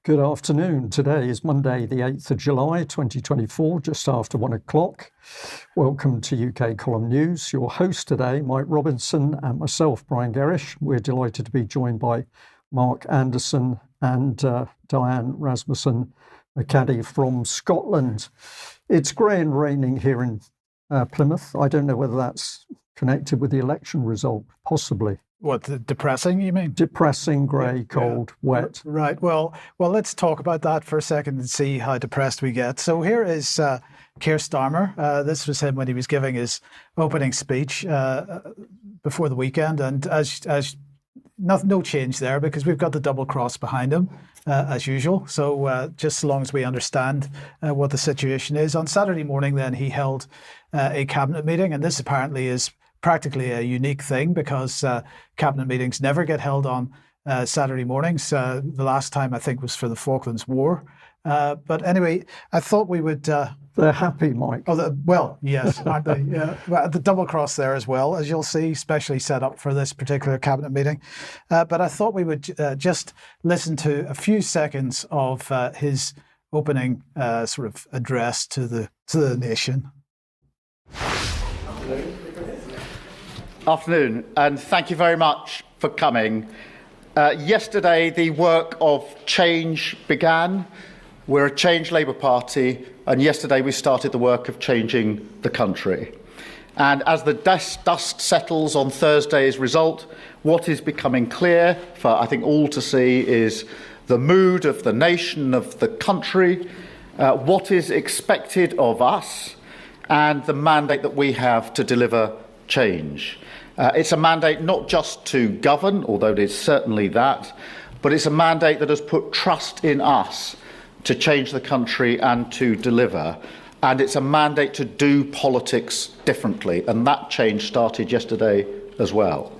Good afternoon. Today is Monday, the 8th of July, 2024, just after 1 o'clock. Welcome to UK Column News. Your host today, Mike Robinson, and myself, Brian Gerrish. We're delighted to be joined by Mark Anderson and Diane Rasmussen, McAdie from Scotland. It's grey and raining here in Plymouth. I don't know whether that's connected with the election result, possibly. What, depressing, you mean? Depressing, grey, cold, wet. Right. Well, let's talk about that for a second and see how depressed we get. So here is Keir Starmer. This was him when he was giving his opening speech before the weekend. And as no change there, because we've got the double cross behind him, as usual. So just as long as we understand what the situation is. On Saturday morning, then, he held a cabinet meeting. And this apparently is practically a unique thing because cabinet meetings never get held on Saturday mornings. The last time, I think, was for the Falklands War. But anyway, I thought we would... They're happy, Mike. Well, yes, aren't they? Yeah. Well, the double cross there as well, as you'll see, specially set up for this particular cabinet meeting. But I thought we would just listen to a few seconds of his opening sort of address to the nation. Afternoon, and thank you very much for coming. Yesterday, the work of change began. We're a Change Labour Party, and yesterday we started the work of changing the country. And as the dust settles on Thursday's result, what is becoming clear for, I think, all to see is the mood of the nation, of the country, what is expected of us, and the mandate that we have to deliver change. It's a mandate not just to govern, although it is certainly that, but it's a mandate that has put trust in us to change the country and to deliver. And it's a mandate to do politics differently. And that change started yesterday as well.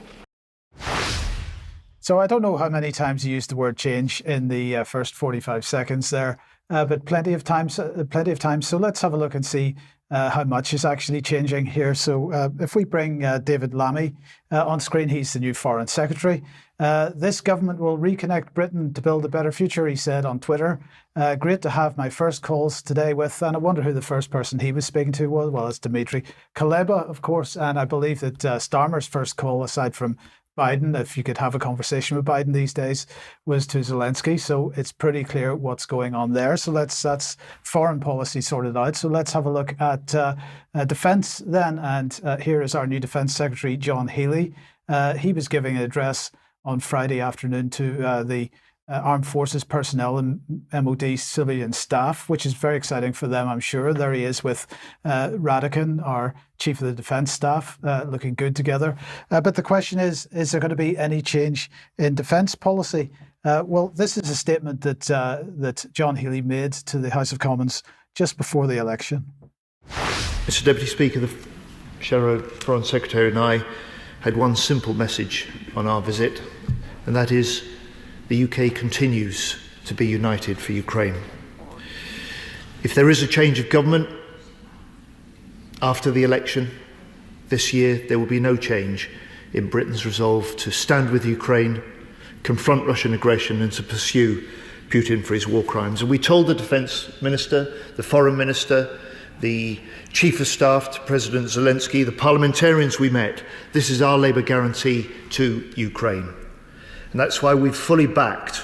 So I don't know how many times you used the word change in the first 45 seconds there, but plenty of times. So let's have a look and see how much is actually changing here. So if we bring David Lammy on screen, he's the new Foreign Secretary. This government will reconnect Britain to build a better future, he said on Twitter. Great to have my first calls today with, and I wonder who the first person he was speaking to was. Well, it's Dimitri Kuleba, of course, and I believe that Starmer's first call, aside from Biden, if you could have a conversation with Biden these days, was to Zelensky. So it's pretty clear what's going on there. So that's foreign policy sorted out. So let's have a look at defence then. And here is our new Defence Secretary, John Healey. He was giving an address on Friday afternoon to the Armed Forces personnel and MOD civilian staff, which is very exciting for them, I'm sure. There he is with Radican, our Chief of the Defence Staff, looking good together. But the question is there going to be any change in defence policy? Well, this is a statement that John Healey made to the House of Commons just before the election. Mr Deputy Speaker, the Shadow Foreign Secretary and I had one simple message on our visit, and that is the UK continues to be united for Ukraine. If there is a change of government after the election this year, there will be no change in Britain's resolve to stand with Ukraine, confront Russian aggression and to pursue Putin for his war crimes. And we told the Defence Minister, the Foreign Minister, the Chief of Staff to President Zelensky, the parliamentarians we met, this is our Labour guarantee to Ukraine. And that's why we've fully backed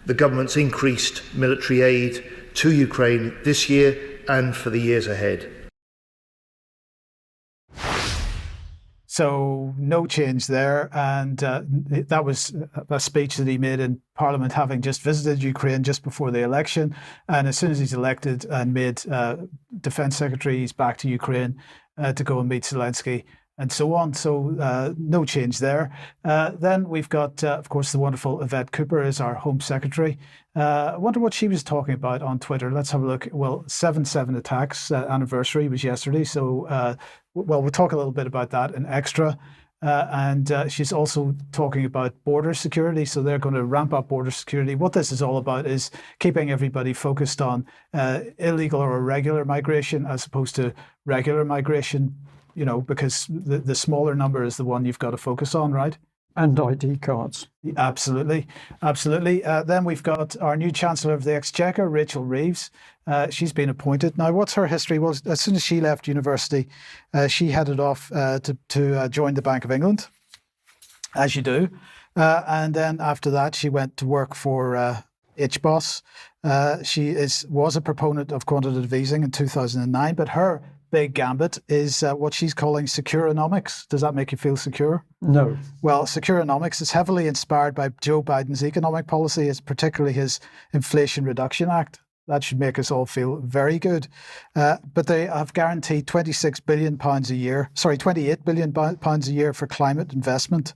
the government's increased military aid to Ukraine this year and for the years ahead. So no change there. And that was a speech that he made in Parliament, having just visited Ukraine just before the election. And as soon as he's elected and made Defence Secretary, he's back to Ukraine to go and meet Zelensky and so on. So no change there. Then we've got, of course, the wonderful Yvette Cooper as our Home Secretary. I wonder what she was talking about on Twitter. Let's have a look. Well, 7/7 attacks anniversary was yesterday. So, we'll talk a little bit about that in extra. And she's also talking about border security. So they're going to ramp up border security. What this is all about is keeping everybody focused on illegal or irregular migration as opposed to regular migration, you know, because the smaller number is the one you've got to focus on, right? And ID cards. Absolutely. Then we've got our new Chancellor of the Exchequer, Rachel Reeves. She's been appointed. Now, what's her history? Well, as soon as she left university, she headed off to join the Bank of England, as you do. And then after that, she went to work for HBOS. She was a proponent of quantitative easing in 2009, but her big gambit is what she's calling securenomics. Does that make you feel secure? No. Well, securenomics is heavily inspired by Joe Biden's economic policy, particularly his Inflation Reduction Act. That should make us all feel very good. But they have guaranteed £28 billion a year for climate investment.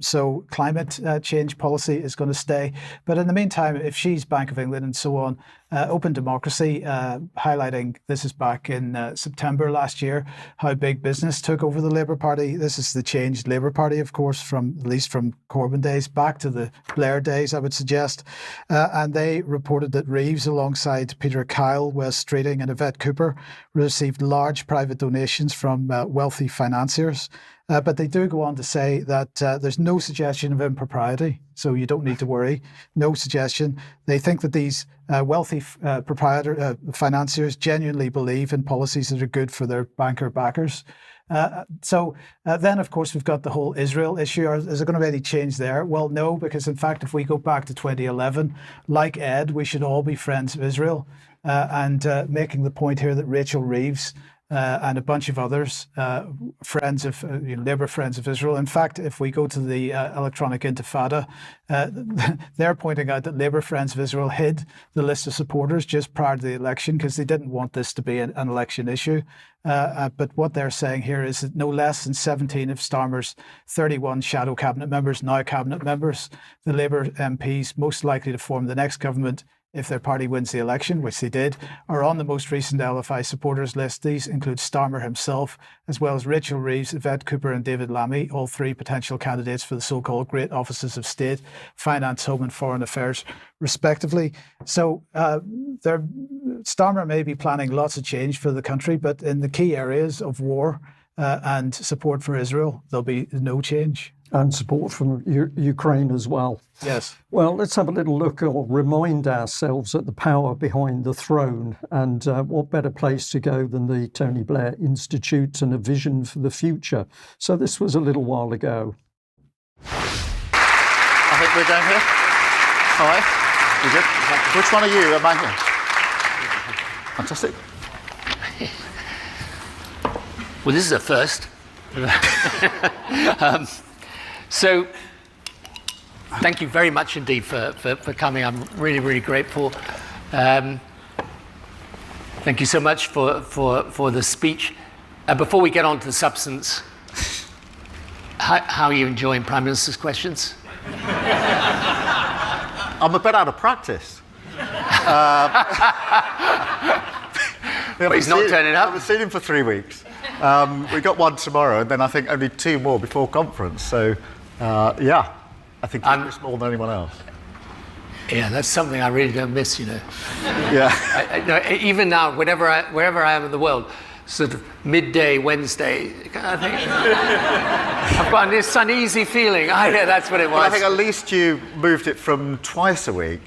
So climate change policy is going to stay. But in the meantime, if she's Bank of England and so on, open democracy, highlighting, this is back in September last year, how big business took over the Labour Party. This is the changed Labour Party, of course, at least from Corbyn days back to the Blair days, I would suggest. And they reported that Reeves, alongside Peter Kyle, Wes Streeting and Yvette Cooper, received large private donations from wealthy financiers. But they do go on to say that there's no suggestion of impropriety, so you don't need to worry. No suggestion. They think that these wealthy financiers genuinely believe in policies that are good for their banker backers. Then, of course, we've got the whole Israel issue. Is there going to be any change there? Well, no, because in fact, if we go back to 2011, like Ed, we should all be friends of Israel. And making the point here that Rachel Reeves and a bunch of others, friends of Labour friends of Israel. In fact, if we go to the electronic intifada, they're pointing out that Labour friends of Israel hid the list of supporters just prior to the election because they didn't want this to be an election issue. But what they're saying here is that no less than 17 of Starmer's 31 shadow cabinet members, now cabinet members, the Labour MPs most likely to form the next government if their party wins the election, which they did, are on the most recent LFI supporters list. These include Starmer himself, as well as Rachel Reeves, Yvette Cooper and David Lammy, all three potential candidates for the so-called great offices of state, finance, home and foreign affairs, respectively. So Starmer may be planning lots of change for the country, but in the key areas of war and support for Israel, there'll be no change. And support from Ukraine as well. Yes. Well, let's have a little look or remind ourselves at the power behind the throne. And what better place to go than the Tony Blair Institute and a vision for the future. So this was a little while ago. I think we're going here. All right. You good? Which one are you? Am I here? Fantastic. Well, this is a first. So, thank you very much indeed for coming. I'm really, really grateful. Thank you so much for the speech. Before we get on to the substance, how are you enjoying Prime Minister's questions? I'm a bit out of practice. But he's not turning up. I haven't seen him for 3 weeks. We got one tomorrow, and then I think only 2 more before conference. So, I think you miss more than anyone else. Yeah, that's something I really don't miss, you know. Yeah. Even now, wherever I am in the world, sort of midday Wednesday, I think I've got this uneasy feeling. Yeah, that's what it was. But I think at least you moved it from twice a week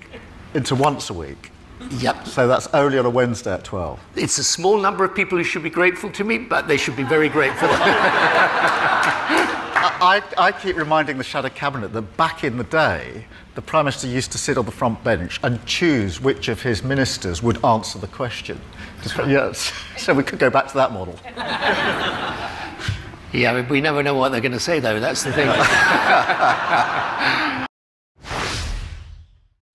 into once a week. Yep. So that's only on a Wednesday at 12. It's a small number of people who should be grateful to me, but they should be very grateful. I keep reminding the Shadow Cabinet that back in the day, the Prime Minister used to sit on the front bench and choose which of his ministers would answer the question. Yes. So we could go back to that model. Yeah, we never know what they're going to say, though. That's the thing.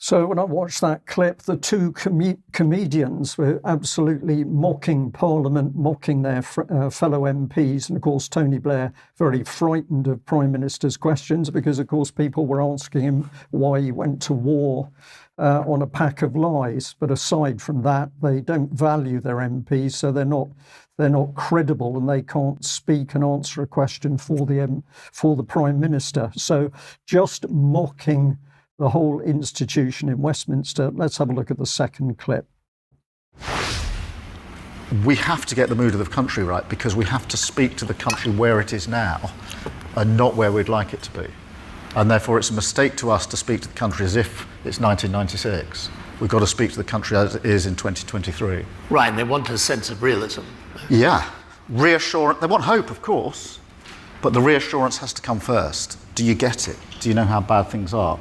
So when I watched that clip, the two comedians were absolutely mocking Parliament, mocking their fellow MPs. And of course, Tony Blair very frightened of Prime Minister's questions because, of course, people were asking him why he went to war on a pack of lies. But aside from that, they don't value their MPs, so they're not credible and they can't speak and answer a question for the Prime Minister. So just mocking the whole institution in Westminster. Let's have a look at the second clip. We have to get the mood of the country right because we have to speak to the country where it is now and not where we'd like it to be. And therefore it's a mistake to us to speak to the country as if it's 1996. We've got to speak to the country as it is in 2023. Right, and they want a sense of realism. Yeah. Reassurance. They want hope, of course, but the reassurance has to come first. Do you get it? Do you know how bad things are?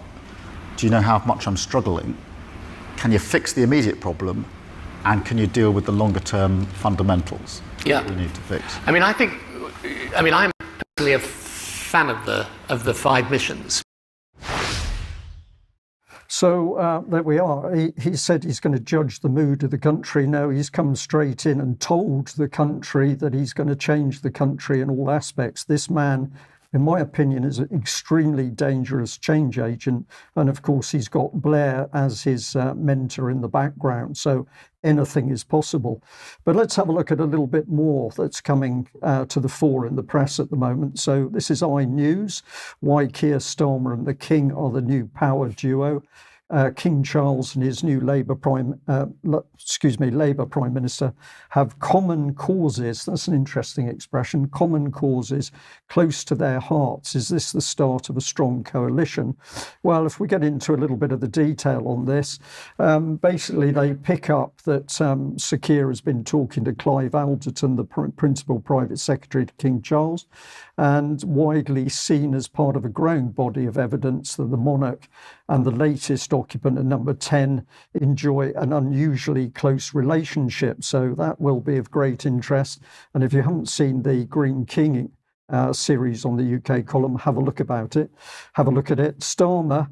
Do you know how much I'm struggling? Can you fix the immediate problem? And can you deal with the longer term fundamentals that we need to fix? I mean, I'm personally a fan of the 5 missions. So there we are. He said he's going to judge the mood of the country. No, he's come straight in and told the country that he's going to change the country in all aspects. This man, in my opinion, is an extremely dangerous change agent. And of course, he's got Blair as his mentor in the background. So anything is possible. But let's have a look at a little bit more that's coming to the fore in the press at the moment. So this is iNews, why Keir Starmer and the King are the new power duo. King Charles and his new Labour Prime Minister have common causes. That's an interesting expression. Common causes close to their hearts. Is this the start of a strong coalition? Well, if we get into a little bit of the detail on this, basically they pick up that Sir Keir has been talking to Clive Alderton, the Principal Private Secretary to King Charles, and widely seen as part of a growing body of evidence that the monarch and the latest occupant of number 10 enjoy an unusually close relationship. So that will be of great interest. And if you haven't seen the Green King series on the UK column, have a look at it. Starmer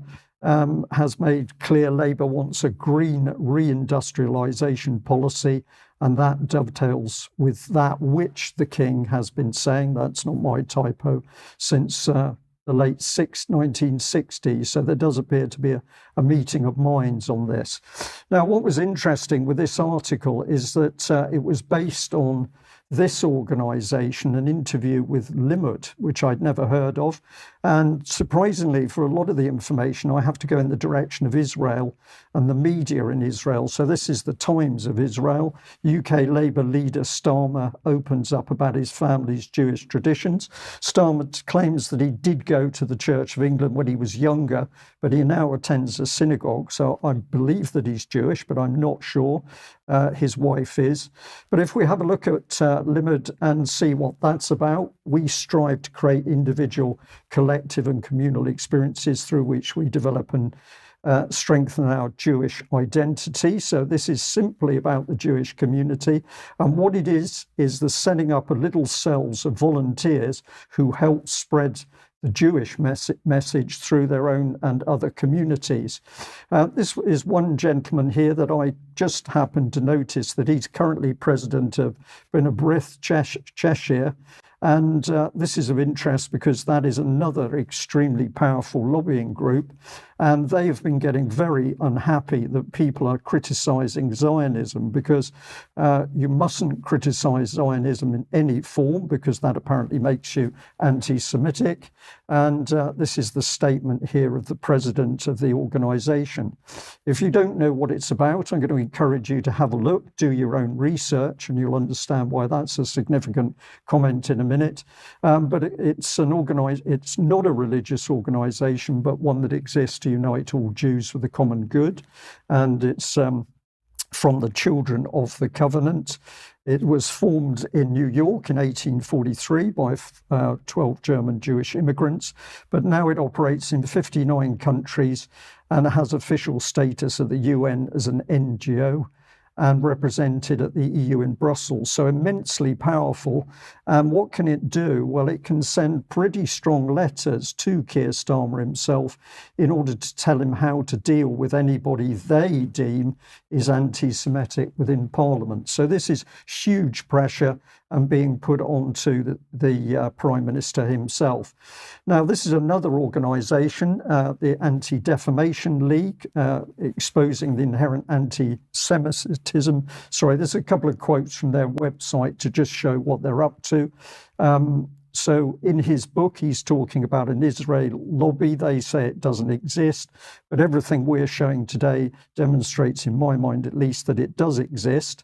has made clear Labour wants a green reindustrialisation policy, and that dovetails with that which the King has been saying. That's not my typo, since the late 1960s. So there does appear to be a meeting of minds on this. Now, what was interesting with this article is that it was based on this organisation, an interview with Limud, which I'd never heard of. And surprisingly, for a lot of the information, I have to go in the direction of Israel and the media in Israel. So this is the Times of Israel. UK Labour leader Starmer opens up about his family's Jewish traditions. Starmer claims that he did go to the Church of England when he was younger, but he now attends a synagogue. So I believe that he's Jewish, but I'm not sure. His wife is. But if we have a look at Limud and see what that's about, we strive to create individual, collective and communal experiences through which we develop and strengthen our Jewish identity. So this is simply about the Jewish community. And what it is the setting up of little cells of volunteers who help spread the Jewish message through their own and other communities. This is one gentleman here that I just happened to notice that he's currently president of Brennabrith, Cheshire. And this is of interest because that is another extremely powerful lobbying group. And they have been getting very unhappy that people are criticising Zionism, because you mustn't criticise Zionism in any form, because that apparently makes you anti-Semitic. And this is the statement here of the president of the organisation. If you don't know what it's about, I'm going to encourage you to have a look, do your own research, and you'll understand why that's a significant comment in a minute. But it's it's not a religious organisation, but one that exists to unite all Jews for the common good. And it's from the Children of the Covenant. It was formed in New York in 1843 by 12 German Jewish immigrants, but now it operates in 59 countries and has official status at the UN as an NGO and represented at the EU in Brussels. So immensely powerful. And what can it do? Well, it can send pretty strong letters to Keir Starmer himself in order to tell him how to deal with anybody they deem is anti-Semitic within Parliament. So this is huge pressure and being put onto the Prime Minister himself. Now, this is another organisation, the Anti-Defamation League, exposing the inherent anti-Semitism. Sorry, there's a couple of quotes from their website to just show what they're up to. So in his book, he's talking about an Israel lobby. They say it doesn't exist, but everything we're showing today demonstrates, in my mind at least, that it does exist.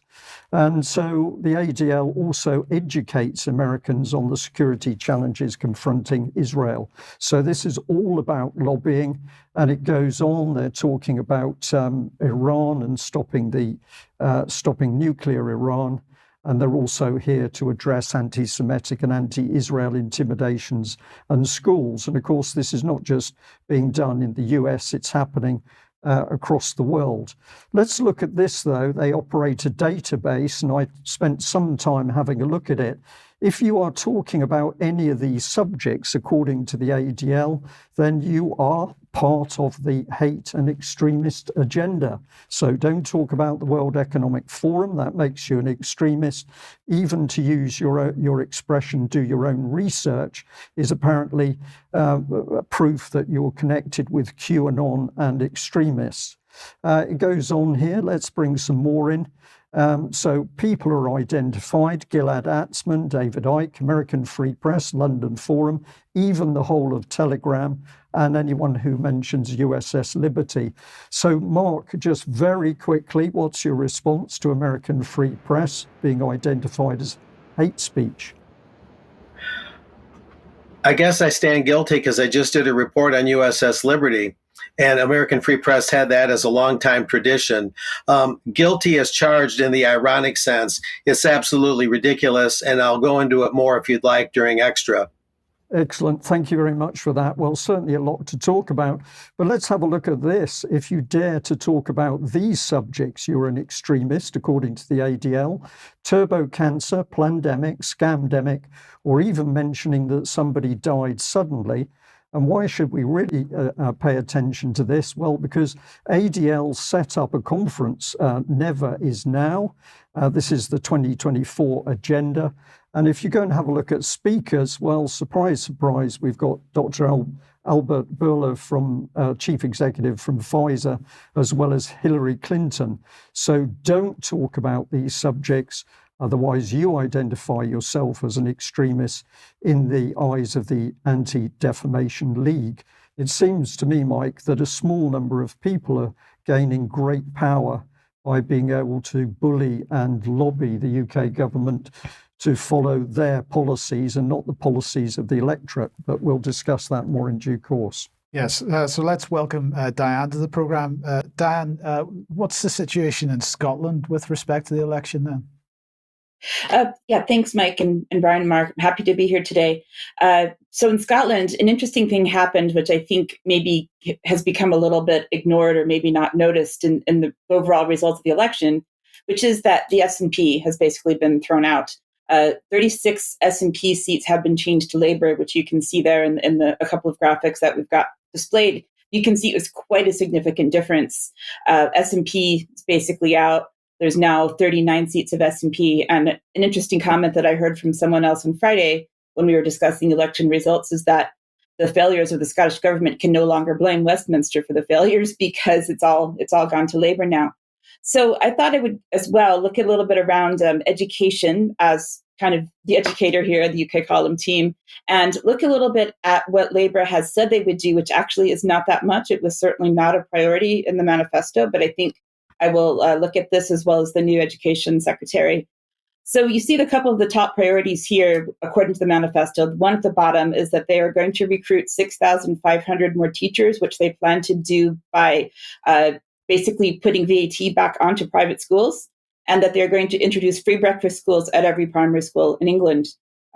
And so the ADL also educates Americans on the security challenges confronting Israel. So this is all about lobbying, and it goes on. They're talking about Iran and stopping nuclear Iran. And they're also here to address anti-Semitic and anti-Israel intimidations and schools. And of course, this is not just being done in the US, it's happening across the world. Let's look at this, though. They operate a database, and I spent some time having a look at it. If you are talking about any of these subjects, according to the ADL, then you are part of the hate and extremist agenda. So don't talk about the World Economic Forum. That makes you an extremist. Even to use your expression, do your own research, is apparently proof that you're connected with QAnon and extremists. It goes on here. Let's bring some more in. So people are identified: Gilad Atzmon, David Icke, American Free Press, London Forum, even the whole of Telegram, and anyone who mentions USS Liberty. So Mark, just very quickly, what's your response to American Free Press being identified as hate speech? I guess I stand guilty because I just did a report on USS Liberty. And American Free Press had that as a long-time tradition. Guilty as charged in the ironic sense. It's absolutely ridiculous, and I'll go into it more if you'd like during Extra. Excellent. Thank you very much for that. Well, certainly a lot to talk about, but let's have a look at this. If you dare to talk about these subjects, you're an extremist, according to the ADL. Turbo cancer, plandemic, scamdemic, or even mentioning that somebody died suddenly. And why should we really pay attention to this? Well, because ADL set up a conference, Never Is Now. This is the 2024 agenda. And if you go and have a look at speakers, well, surprise, surprise, we've got Dr. Albert Bourla, from Chief Executive from Pfizer, as well as Hillary Clinton. So don't talk about these subjects. Otherwise, you identify yourself as an extremist in the eyes of the Anti-Defamation League. It seems to me, Mike, that a small number of people are gaining great power by being able to bully and lobby the UK government to follow their policies and not the policies of the electorate. But we'll discuss that more in due course. Yes, so let's welcome Diane to the programme. Diane, what's the situation in Scotland with respect to the election then? Yeah, thanks, Mike and Brian and Mark. I'm happy to be here today. So in Scotland, an interesting thing happened, which I think maybe has become a little bit ignored or maybe not noticed in the overall results of the election, which is that the SNP has basically been thrown out. 36 SNP seats have been changed to Labour, which you can see there in a couple of graphics that we've got displayed. You can see it was quite a significant difference. SNP is basically out. There's now 39 seats of SNP. And an interesting comment that I heard from someone else on Friday when we were discussing election results is that the failures of the Scottish government can no longer blame Westminster for the failures because it's all gone to Labour now. So I thought I would as well look a little bit around education as kind of the educator here at the UK column team, and look a little bit at what Labour has said they would do, which actually is not that much. It was certainly not a priority in the manifesto, but I think I will look at this as well as the new education secretary. So you see a couple of the top priorities here, according to the manifesto. One at the bottom is that they are going to recruit 6,500 more teachers, which they plan to do by basically putting VAT back onto private schools, and that they're going to introduce free breakfast schools at every primary school in England.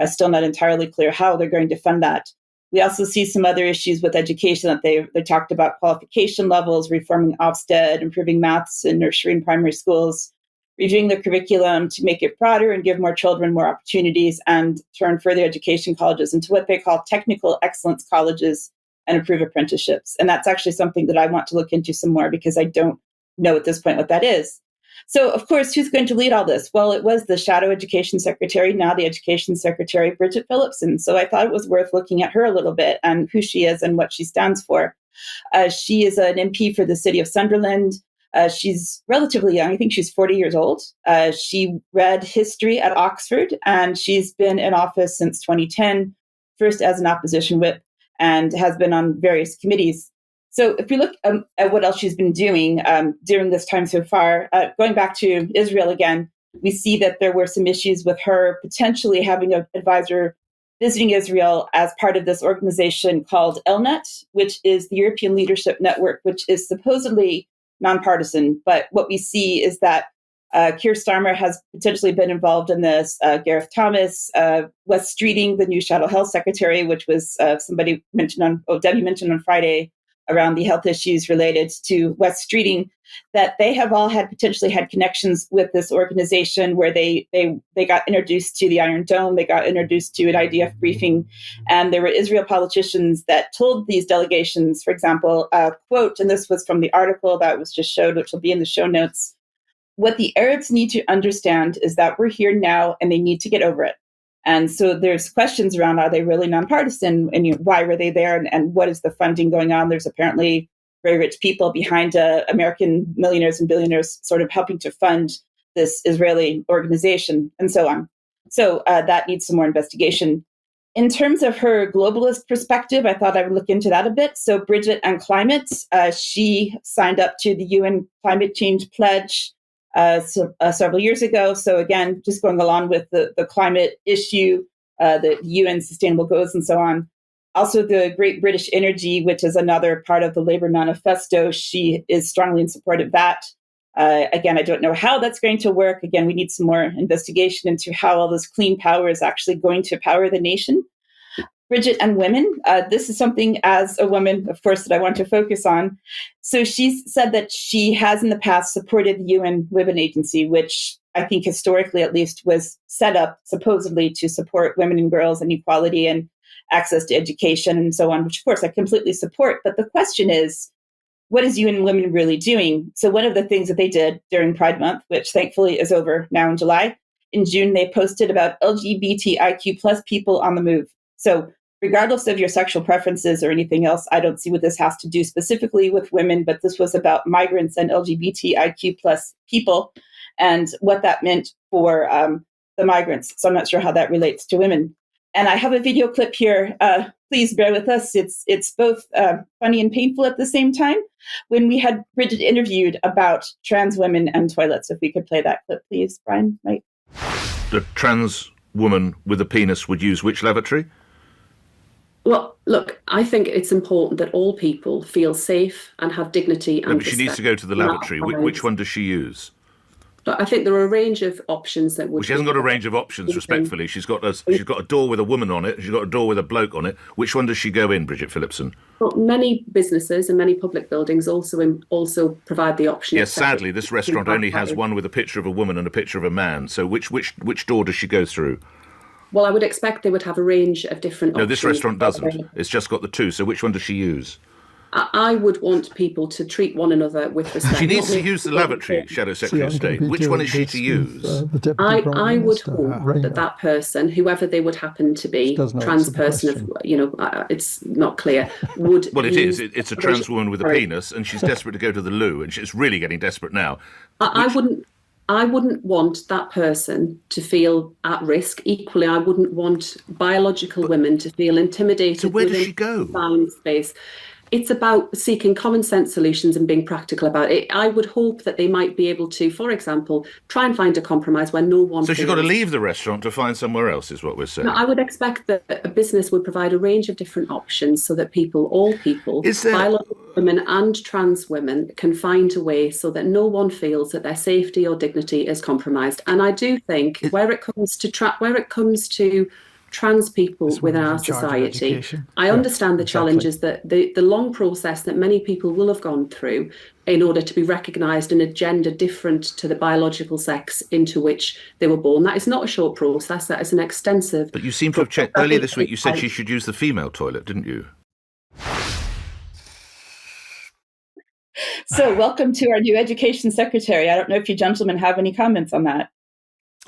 Still not entirely clear how they're going to fund that. We also see some other issues with education that they talked about: qualification levels, reforming Ofsted, improving maths in nursery and primary schools, reviewing the curriculum to make it broader and give more children more opportunities, and turn further education colleges into what they call technical excellence colleges and improve apprenticeships. And that's actually something that I want to look into some more because I don't know at this point what that is. So, of course, who's going to lead all this? Well, it was the shadow education secretary, now the education secretary, Bridget Phillipson. So I thought it was worth looking at her a little bit and who she is and what she stands for. She is an MP for the city of Sunderland. She's relatively young. I think she's 40 years old. She read history at Oxford, and she's been in office since 2010. first as an opposition whip and has been on various committees. So if we look at what else she's been doing during this time so far, going back to Israel again, we see that there were some issues with her potentially having an advisor visiting Israel as part of this organization called ELNET, which is the European Leadership Network, which is supposedly nonpartisan. But what we see is that Keir Starmer has potentially been involved in this, Gareth Thomas, Wes Streeting, the new Shadow Health Secretary, which was somebody mentioned Debbie mentioned on Friday around the health issues related to Wes Streeting, that they have all potentially had connections with this organization where they got introduced to the Iron Dome, they got introduced to an IDF briefing, and there were Israel politicians that told these delegations, for example, quote, and this was from the article that was just showed, which will be in the show notes, "What the Arabs need to understand is that we're here now and they need to get over it." And so there's questions around, are they really nonpartisan, and why were they there, and what is the funding going on? There's apparently very rich people behind American millionaires and billionaires sort of helping to fund this Israeli organization and so on. So that needs some more investigation. In terms of her globalist perspective, I thought I would look into that a bit. So Bridget and climate, she signed up to the UN Climate Change Pledge several years ago. So again, just going along with the climate issue, the UN Sustainable Goals and so on. Also the Great British Energy, which is another part of the Labour manifesto. She is strongly in support of that. Again, I don't know how that's going to work. Again, we need some more investigation into how all this clean power is actually going to power the nation. Bridget and women. This is something as a woman, of course, that I want to focus on. So she said that she has in the past supported the UN Women Agency, which I think historically at least was set up supposedly to support women and girls and equality and access to education and so on, which of course I completely support. But the question is, what is UN Women really doing? So one of the things that they did during Pride Month, which thankfully is over now in July, in June, they posted about LGBTIQ plus people on the move. So regardless of your sexual preferences or anything else, I don't see what this has to do specifically with women, but this was about migrants and LGBTIQ plus people and what that meant for the migrants. So I'm not sure how that relates to women. And I have a video clip here. Please bear with us. It's both funny and painful at the same time. When we had Bridget interviewed about trans women and toilets, if we could play that clip, please, Brian. Right. The trans woman with a penis would use which lavatory? Well, look, I think it's important that all people feel safe and have dignity. No, but she needs to go to the lavatory. Which one does she use? I think there are a range of options that would. Well, she hasn't got a range of options, respectfully. She's got a door with a woman on it. She's got a door with a bloke on it. Which one does she go in, Bridget Phillipson? Well, many businesses and many public buildings also provide the option. Yes, sadly, this restaurant only has one with a picture of a woman and a picture of a man. So which door does she go through? Well, I would expect they would have a range of different options. No, this restaurant doesn't. It's just got the two. So which one does she use? I would want people to treat one another with respect. She needs to use the lavatory, Shadow Secretary of State. Which one is she to use? I would hope that person, whoever they would happen to be, trans person, it's not clear, would. Well, it is. It's a trans woman with a penis, and she's desperate to go to the loo, and she's really getting desperate now. I wouldn't want that person to feel at risk. Equally, I wouldn't want biological women to feel intimidated. So where does she go? Space. It's about seeking common sense solutions and being practical about it. I would hope that they might be able to, for example, try and find a compromise where no one. So she's got to leave the restaurant to find somewhere else, is what we're saying. No, I would expect that a business would provide a range of different options so that all people, biological women and trans women, can find a way so that no one feels that their safety or dignity is compromised. And I do think where it comes to trans people within our society, I understand the challenges that the long process that many people will have gone through in order to be recognised in a gender different to the biological sex into which they were born. That is not a short process, that is an extensive. But you seem to have checked earlier this week, you said she should use the female toilet, didn't you? So welcome to our new education secretary. I don't know if you gentlemen have any comments on that.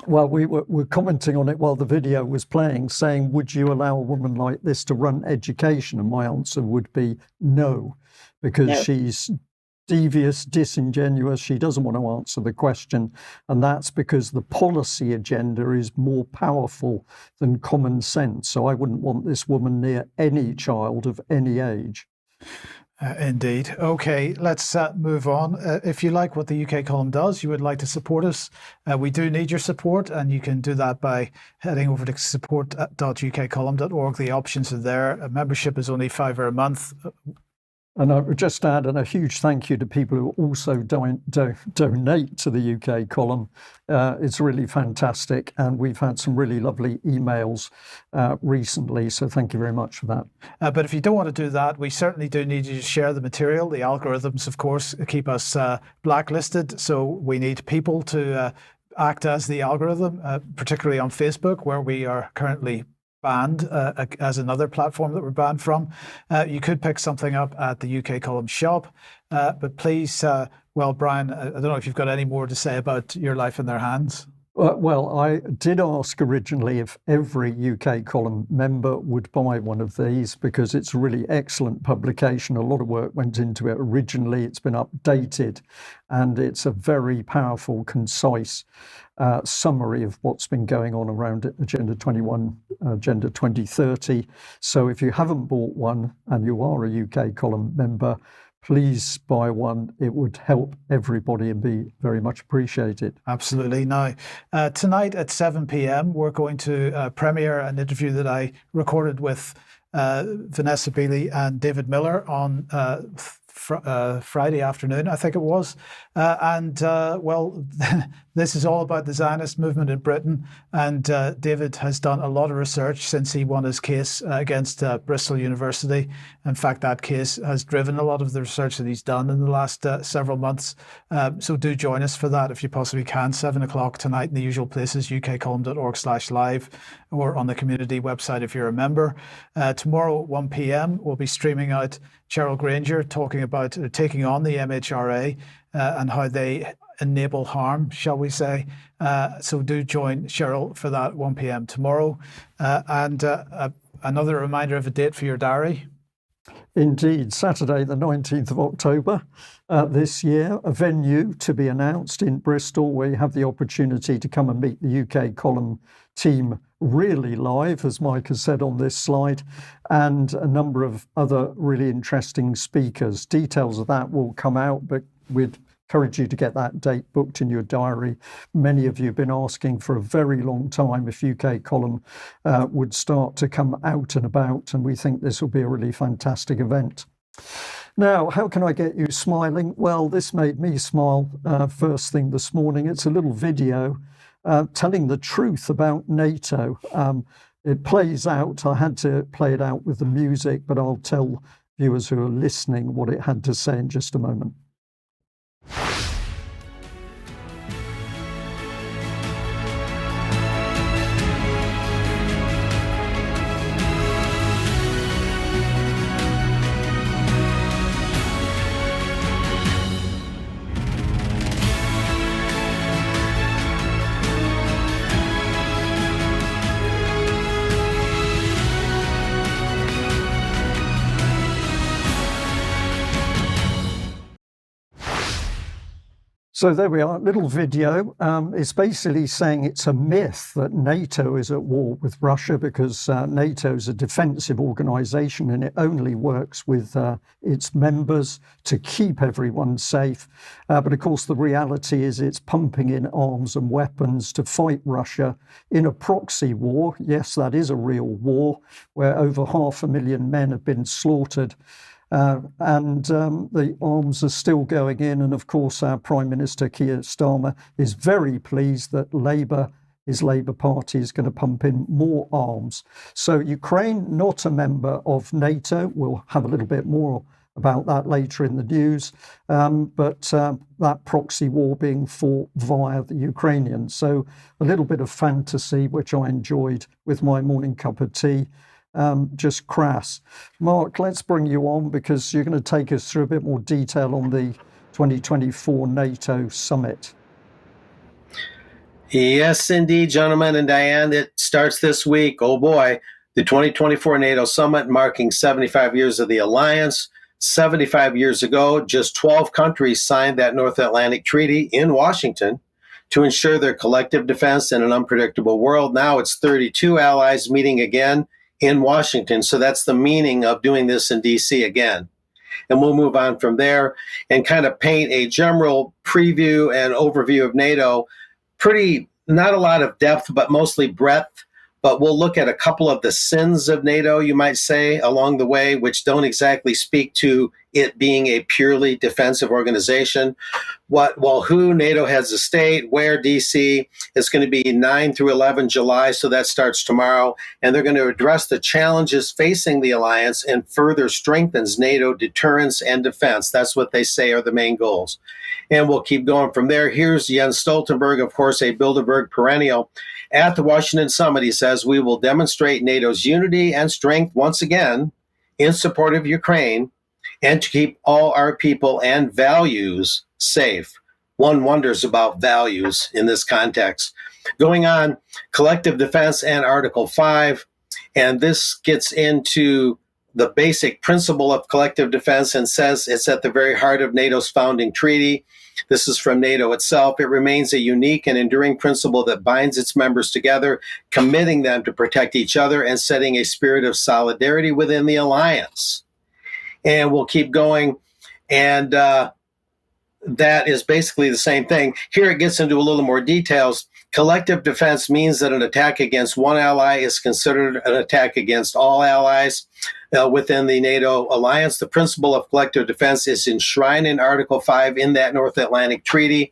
Well, we were commenting on it while the video was playing, saying, would you allow a woman like this to run education? And my answer would be no, because she's devious, disingenuous. She doesn't want to answer the question. And that's because the policy agenda is more powerful than common sense. So I wouldn't want this woman near any child of any age. Indeed. Okay, let's move on. If you like what the UK column does, you would like to support us, we do need your support, and you can do that by heading over to support.ukcolumn.org. The options are there. A membership is only £5 a month. And I would just add a huge thank you to people who also donate to the UK column. It's really fantastic. And we've had some really lovely emails recently. So thank you very much for that. But if you don't want to do that, we certainly do need you to share the material. The algorithms, of course, keep us blacklisted. So we need people to act as the algorithm, particularly on Facebook, where we are currently banned as another platform that we're banned from. You could pick something up at the UK column shop, but please, well, Brian, I don't know if you've got any more to say about Your Life in Their Hands. Well, I did ask originally if every UK column member would buy one of these, because it's a really excellent publication. A lot of work went into it originally. It's been updated, and it's a very powerful, concise summary of what's been going on around Agenda 21, Agenda 2030. So if you haven't bought one and you are a UK column member, please buy one. It would help everybody and be very much appreciated. Absolutely. Now, tonight at 7 p.m, we're going to premiere an interview that I recorded with Vanessa Beeley and David Miller on Friday afternoon, I think it was. Well, this is all about the Zionist movement in Britain. And David has done a lot of research since he won his case against Bristol University. In fact, that case has driven a lot of the research that he's done in the last several months. So do join us for that if you possibly can. 7 o'clock tonight in the usual places, ukcolumn.org/live, or on the community website if you're a member. Tomorrow at 1 p.m, we'll be streaming out Cheryl Granger talking about taking on the MHRA and how they enable harm, shall we say. So do join Cheryl for that 1 p.m. tomorrow. And another reminder of a date for your diary. Indeed, Saturday the 19th of October this year, a venue to be announced in Bristol where you have the opportunity to come and meet the UK column team really live, as Mike has said on this slide, and a number of other really interesting speakers. Details of that will come out, but we'd encourage you to get that date booked in your diary. Many of you have been asking for a very long time if UK column would start to come out and about, and we think this will be a really fantastic event. Now, how can I get you smiling? Well, this made me smile first thing this morning. It's a little video telling the truth about NATO. It plays out. I had to play it out with the music, but I'll tell viewers who are listening what it had to say in just a moment. So there we are, little video. It's basically saying it's a myth that NATO is at war with Russia, because NATO is a defensive organization and it only works with its members to keep everyone safe. But of course, the reality is it's pumping in arms and weapons to fight Russia in a proxy war. Yes, that is a real war where over 500,000 men have been slaughtered. And the arms are still going in. And of course, our Prime Minister, Keir Starmer, is very pleased that his Labour Party is going to pump in more arms. So Ukraine, not a member of NATO. We'll have a little bit more about that later in the news. But that proxy war being fought via the Ukrainians. So a little bit of fantasy, which I enjoyed with my morning cup of tea. Just crass. Mark, let's bring you on because you're going to take us through a bit more detail on the 2024 NATO summit. Yes, indeed, gentlemen, and Diane, it starts this week. Oh boy, the 2024 NATO summit marking 75 years of the alliance. 75 years ago, just 12 countries signed that North Atlantic Treaty in Washington to ensure their collective defense in an unpredictable world. Now it's 32 allies meeting again in Washington. So that's the meaning of doing this in DC again. And we'll move on from there and kind of paint a general preview and overview of NATO. Not a lot of depth, but mostly breadth. But we'll look at a couple of the sins of NATO, you might say, along the way, which don't exactly speak to it being a purely defensive organization. Who NATO has a state, where DC is going to be 9 through 11 July, so that starts tomorrow. And they're going to address the challenges facing the alliance and further strengthens NATO deterrence and defense. That's what they say are the main goals. And we'll keep going from there. Here's Jens Stoltenberg, of course, a Bilderberg perennial. At the Washington Summit, he says, we will demonstrate NATO's unity and strength once again in support of Ukraine and to keep all our people and values safe. One wonders about values in this context. Going on, collective defense and Article 5, and this gets into the basic principle of collective defense and says it's at the very heart of NATO's founding treaty. This is from NATO itself. It remains a unique and enduring principle that binds its members together, committing them to protect each other and setting a spirit of solidarity within the alliance. And we'll keep going. And that is basically the same thing. Here it gets into a little more details. Collective defense means that an attack against one ally is considered an attack against all allies within the NATO alliance. The principle of collective defense is enshrined in Article 5 in that North Atlantic Treaty.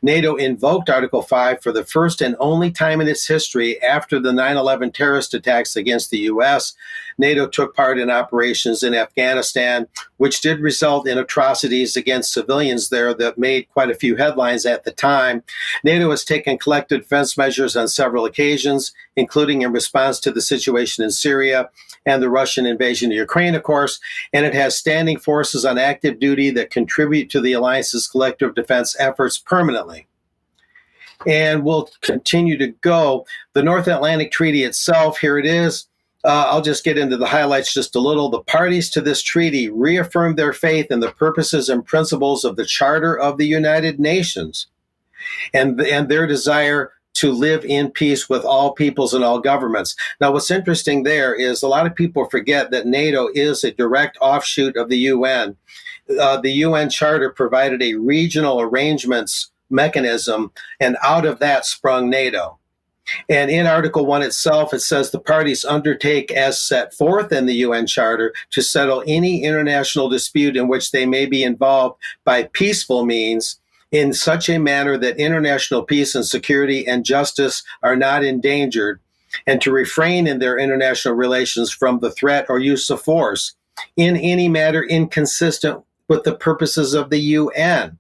NATO invoked Article 5 for the first and only time in its history after the 9/11 terrorist attacks against the U.S. NATO took part in operations in Afghanistan, which did result in atrocities against civilians there that made quite a few headlines at the time. NATO has taken collective defense measures on several occasions, including in response to the situation in Syria and the Russian invasion of Ukraine, of course, and it has standing forces on active duty that contribute to the alliance's collective defense efforts permanently. And we'll continue to go. The North Atlantic Treaty itself, here it is. I'll just get into the highlights just a little. The parties to this treaty reaffirmed their faith in the purposes and principles of the Charter of the United Nations and their desire to live in peace with all peoples and all governments. Now, what's interesting there is a lot of people forget that NATO is a direct offshoot of the UN. The UN Charter provided a regional arrangements mechanism, and out of that sprung NATO. And in Article 1 itself, it says the parties undertake as set forth in the UN Charter to settle any international dispute in which they may be involved by peaceful means in such a manner that international peace and security and justice are not endangered, and to refrain in their international relations from the threat or use of force in any matter inconsistent with the purposes of the UN.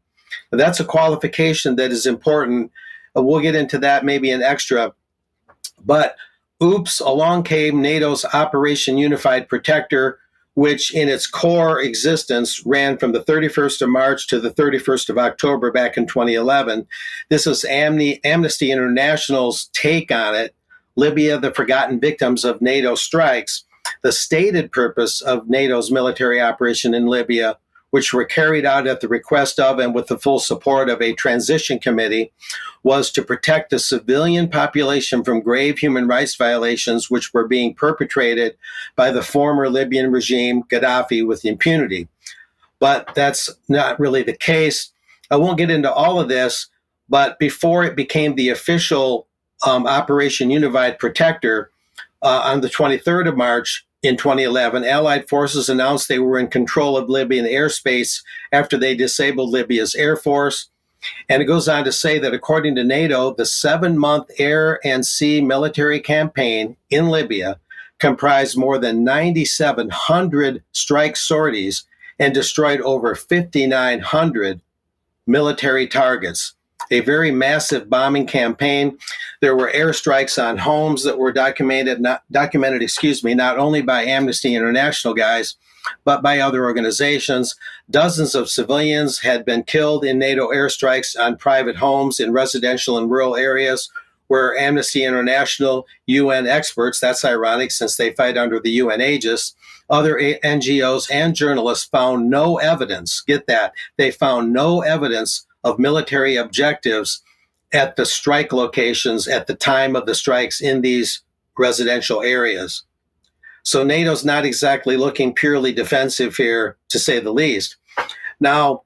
That's a qualification that is important. We'll get into that maybe an extra. But oops, along came NATO's Operation Unified Protector, which in its core existence ran from the 31st of March to the 31st of October back in 2011. This is Amnesty International's take on it, Libya, the forgotten victims of NATO strikes. The stated purpose of NATO's military operation in Libya, which were carried out at the request of and with the full support of a transition committee, was to protect the civilian population from grave human rights violations which were being perpetrated by the former Libyan regime, Gaddafi, with impunity. But that's not really the case. I won't get into all of this, but before it became the official Operation Unified Protector, on the 23rd of March, in 2011, Allied forces announced they were in control of Libyan airspace after they disabled Libya's air force. And it goes on to say that according to NATO, the 7-month air and sea military campaign in Libya comprised more than 9,700 strike sorties and destroyed over 5,900 military targets. A very massive bombing campaign. There were airstrikes on homes that were documented, not only by Amnesty International guys, but by other organizations. Dozens of civilians had been killed in NATO airstrikes on private homes in residential and rural areas. where Amnesty International, UN experts, that's ironic since they fight under the UN aegis, other NGOs and journalists found no evidence, get that, they found no evidence of military objectives at the strike locations at the time of the strikes in these residential areas. So NATO's not exactly looking purely defensive here, to say the least. Now,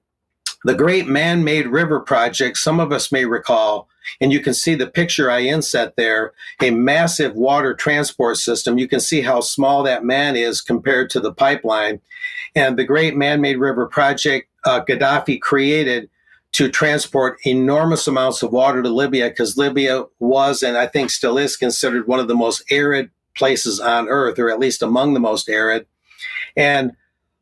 the Great Man-Made River Project, some of us may recall, and you can see the picture I inset there, a massive water transport system. You can see how small that man is compared to the pipeline. And the Great Man-Made River Project, Gaddafi created to transport enormous amounts of water to Libya, because Libya was, and I think still is, considered one of the most arid places on earth, or at least among the most arid. And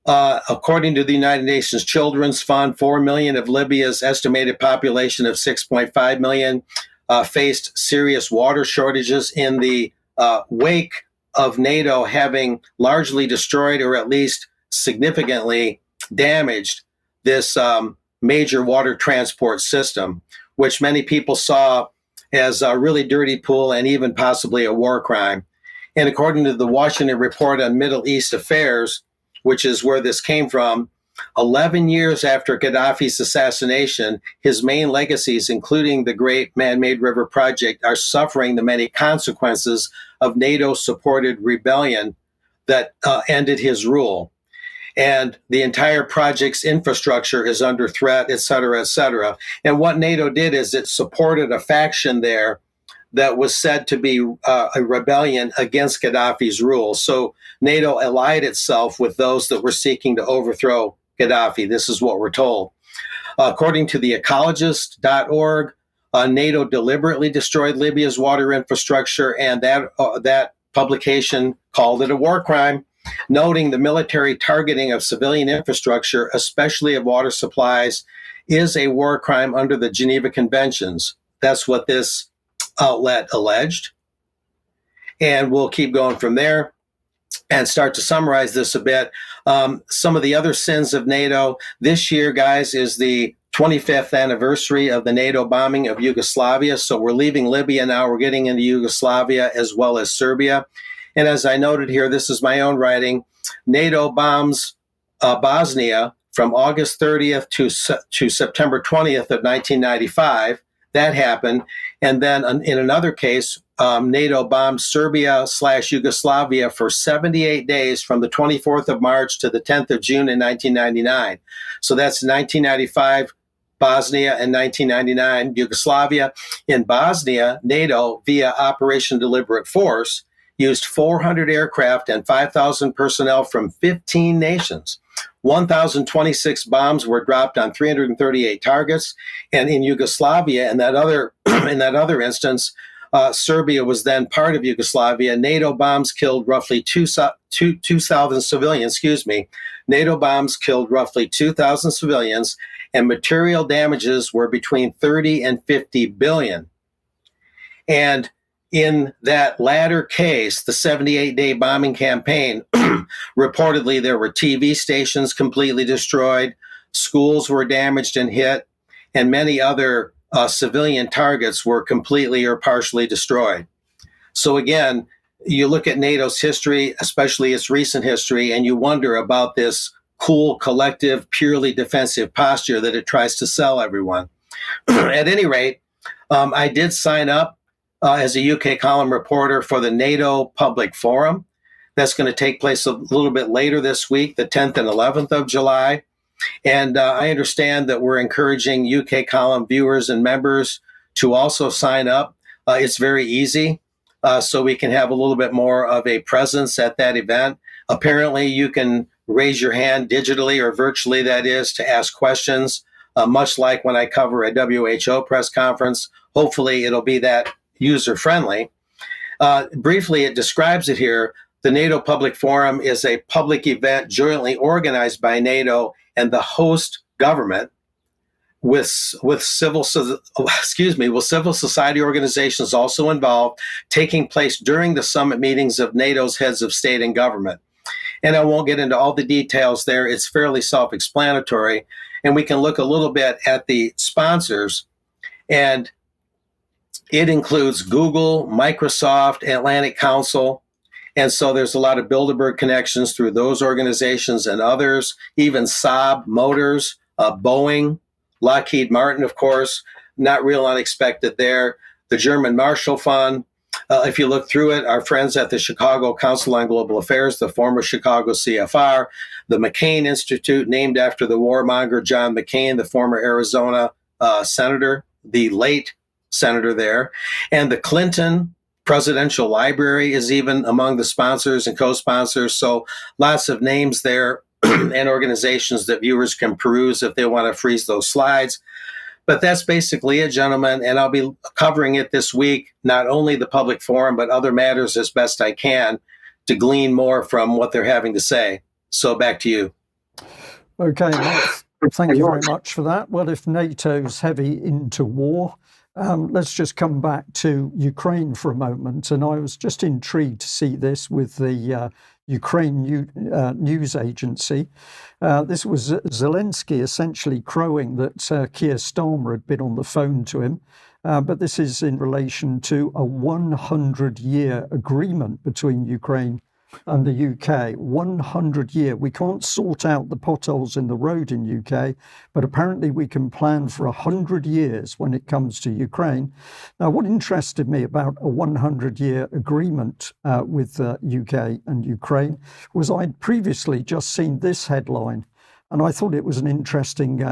according to the United Nations Children's Fund, 4 million of Libya's estimated population of 6.5 million faced serious water shortages in the wake of NATO having largely destroyed, or at least significantly damaged, this major water transport system, which many people saw as a really dirty pool and even possibly a war crime. And according to the Washington Report on Middle East Affairs, which is where this came from, 11 years after Gaddafi's assassination, his main legacies, including the Great Man-Made River Project, are suffering the many consequences of NATO-supported rebellion that ended his rule. And the entire project's infrastructure is under threat, et cetera, et cetera. And what NATO did is it supported a faction there that was said to be a rebellion against Gaddafi's rule. So NATO allied itself with those that were seeking to overthrow Gaddafi. This is what we're told. According to the ecologist.org, NATO deliberately destroyed Libya's water infrastructure, and that publication called it a war crime, noting the military targeting of civilian infrastructure, especially of water supplies, is a war crime under the Geneva Conventions. That's what this outlet alleged. And we'll keep going from there and start to summarize this a bit. Some of the other sins of NATO this year, guys, is the 25th anniversary of the NATO bombing of Yugoslavia. So we're leaving Libya now. We're getting into Yugoslavia as well as Serbia. And as I noted here, this is my own writing. NATO bombs Bosnia from August 30th to September 20th of 1995. That happened. And then in another case, NATO bombed Serbia/Yugoslavia for 78 days from the 24th of March to the 10th of June in 1999. So that's 1995 Bosnia and 1999 Yugoslavia. In Bosnia, NATO, via Operation Deliberate Force, used 400 aircraft and 5,000 personnel from 15 nations. 1,026 bombs were dropped on 338 targets, and in Yugoslavia, in that other instance, Serbia was then part of Yugoslavia. NATO bombs killed roughly 2,000 civilians. NATO bombs killed roughly 2,000 civilians, and material damages were between 30 and 50 billion. And in that latter case, the 78-day bombing campaign, reportedly there were TV stations completely destroyed, schools were damaged and hit, and many other civilian targets were completely or partially destroyed. So again, you look at NATO's history, especially its recent history, and you wonder about this cool, collective, purely defensive posture that it tries to sell everyone. At any rate, I did sign up as a UK column reporter for the NATO Public Forum. That's going to take place a little bit later this week, the 10th and 11th of July. And I understand that we're encouraging UK column viewers and members to also sign up. It's very easy, so we can have a little bit more of a presence at that event. Apparently, you can raise your hand digitally or virtually, that is, to ask questions, much like when I cover a WHO press conference. Hopefully, it'll be that user-friendly. Briefly, it describes it here. The NATO Public Forum is a public event jointly organized by NATO and the host government with civil society organizations also involved, taking place during the summit meetings of NATO's heads of state and government. And I won't get into all the details there. It's fairly self-explanatory. And we can look a little bit at the sponsors. And It includes Google, Microsoft, Atlantic Council. And so there's a lot of Bilderberg connections through those organizations and others, even Saab Motors, Boeing, Lockheed Martin, of course, not real unexpected there. The German Marshall Fund. If you look through it, our friends at the Chicago Council on Global Affairs, the former Chicago CFR, the McCain Institute, named after the warmonger John McCain, the former Arizona senator, the late senator there, and the Clinton Presidential Library is even among the sponsors and co-sponsors. So lots of names there and organizations that viewers can peruse if they want to freeze those slides. But that's basically it, gentlemen, and I'll be covering it this week, not only the public forum, but other matters as best I can to glean more from what they're having to say. So back to you. Okay, thank you very much for that. Well, if NATO's heavy into war, let's just come back to Ukraine for a moment. And I was just intrigued to see this with the Ukraine news agency. This was Zelensky essentially crowing that Keir Starmer had been on the phone to him. But this is in relation to a 100-year agreement between Ukraine and the UK. 100-year. We can't sort out the potholes in the road in UK, but apparently we can plan for 100 years when it comes to Ukraine. Now, what interested me about a 100-year agreement with UK and Ukraine was I'd previously just seen this headline, and I thought it was an interesting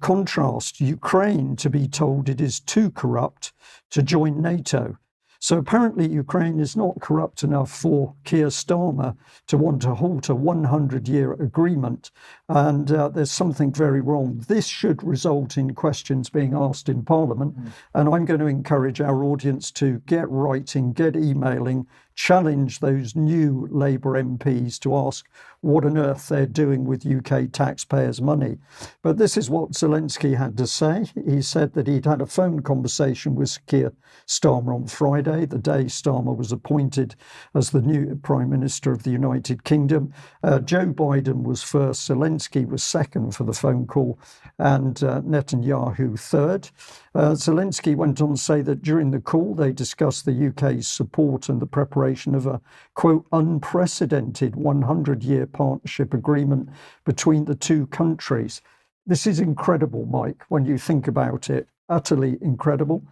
contrast. Ukraine to be told it is too corrupt to join NATO. So apparently Ukraine is not corrupt enough for Keir Starmer to want to halt a 100-year agreement. And there's something very wrong. This should result in questions being asked in Parliament. And I'm going to encourage our audience to get writing, get emailing, challenge those new Labour MPs to ask what on earth they're doing with UK taxpayers' money. But this is what Zelensky had to say. He said that he'd had a phone conversation with Keir Starmer on Friday, the day Starmer was appointed as the new Prime Minister of the United Kingdom. Joe Biden was first, Zelensky was second for the phone call, and Netanyahu third. Zelensky went on to say that during the call they discussed the UK's support and the preparation of a, quote, unprecedented 100-year partnership agreement between the two countries. This is incredible, Mike, when you think about it. Utterly incredible.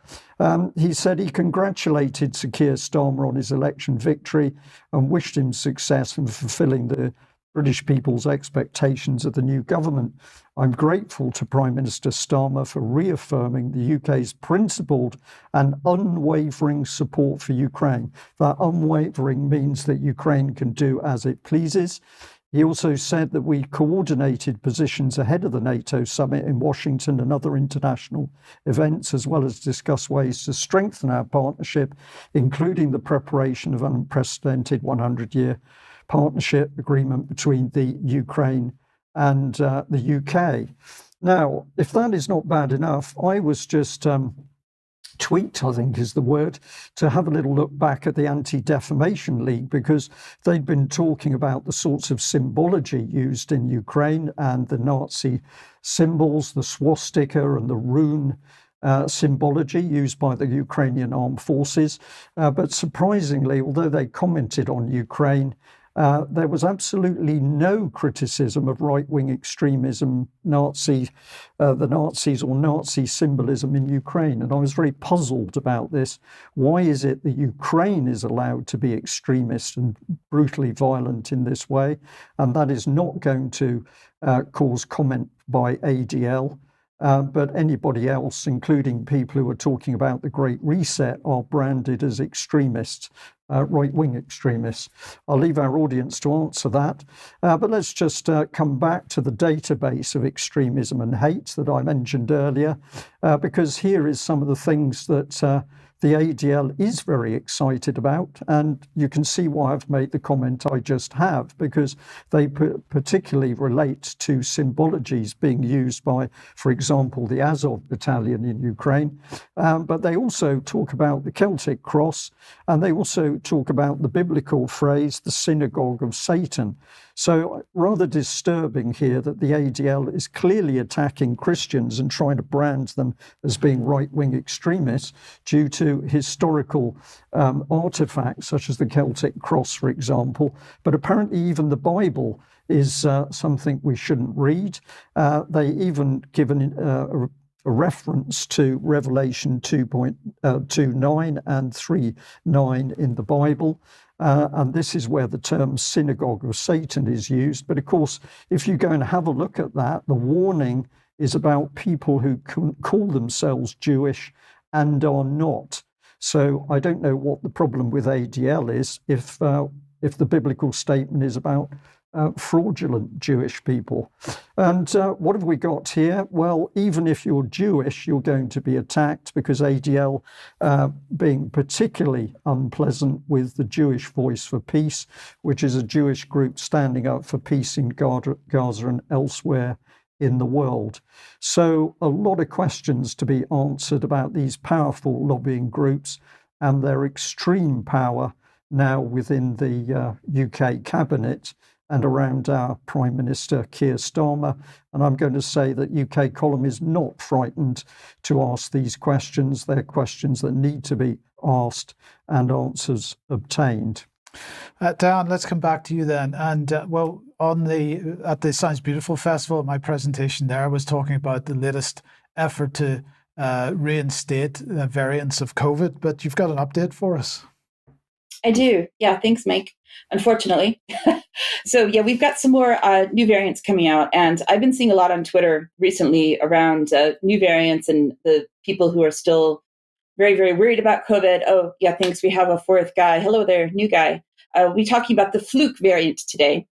He said he congratulated Sir Keir Starmer on his election victory and wished him success in fulfilling the British people's expectations of the new government. I'm grateful to Prime Minister Starmer for reaffirming the UK's principled and unwavering support for Ukraine. That unwavering means that Ukraine can do as it pleases. He also said that we coordinated positions ahead of the NATO summit in Washington and other international events, as well as discuss ways to strengthen our partnership, including the preparation of an unprecedented 100-year partnership agreement between the Ukraine and the UK. Now, if that is not bad enough, I was just tweaked, I think is the word, to have a little look back at the Anti-Defamation League, because they'd been talking about the sorts of symbology used in Ukraine and the Nazi symbols, the swastika and the rune symbology used by the Ukrainian armed forces. But surprisingly, although they commented on Ukraine, there was absolutely no criticism of right-wing extremism, the Nazis or Nazi symbolism in Ukraine. And I was very puzzled about this. Why is it that Ukraine is allowed to be extremist and brutally violent in this way? And that is not going to cause comment by ADL. But anybody else, including people who are talking about the Great Reset, are branded as extremists, right-wing extremists. I'll leave our audience to answer that. But let's just come back to the database of extremism and hate that I mentioned earlier, because here is some of the things that the ADL is very excited about, and you can see why I've made the comment I just have, because they particularly relate to symbologies being used by, for example, the Azov battalion in Ukraine, but they also talk about the Celtic cross, and they also talk about the biblical phrase, the synagogue of Satan. So rather disturbing here that the ADL is clearly attacking Christians and trying to brand them as being right-wing extremists due to historical artifacts such as the Celtic cross, for example. But apparently even the Bible is something we shouldn't read. They even given a reference to Revelation 2.29 and 3:9 in the Bible. And this is where the term synagogue of Satan is used. But of course, if you go and have a look at that, the warning is about people who call themselves Jewish and are not. So I don't know what the problem with ADL is if the biblical statement is about fraudulent Jewish people. And what have we got here? Well, even if you're Jewish, you're going to be attacked, because ADL being particularly unpleasant with the Jewish Voice for Peace, which is a Jewish group standing up for peace in Gaza and elsewhere in the world. So a lot of questions to be answered about these powerful lobbying groups and their extreme power now within the UK cabinet and around our Prime Minister Keir Starmer. And I'm going to say that UK Column is not frightened to ask these questions. They're questions that need to be asked and answers obtained. Diane, let's come back to you then. And at the Sounds Beautiful Festival, my presentation there was talking about the latest effort to reinstate variants of COVID, but you've got an update for us. I do. Yeah, thanks, Mike. Unfortunately. So yeah, we've got some more new variants coming out, and I've been seeing a lot on Twitter recently around new variants and the people who are still very, very worried about COVID. Oh, yeah, thanks. We have a fourth guy. Hello there, new guy. We're talking about the fluke variant today.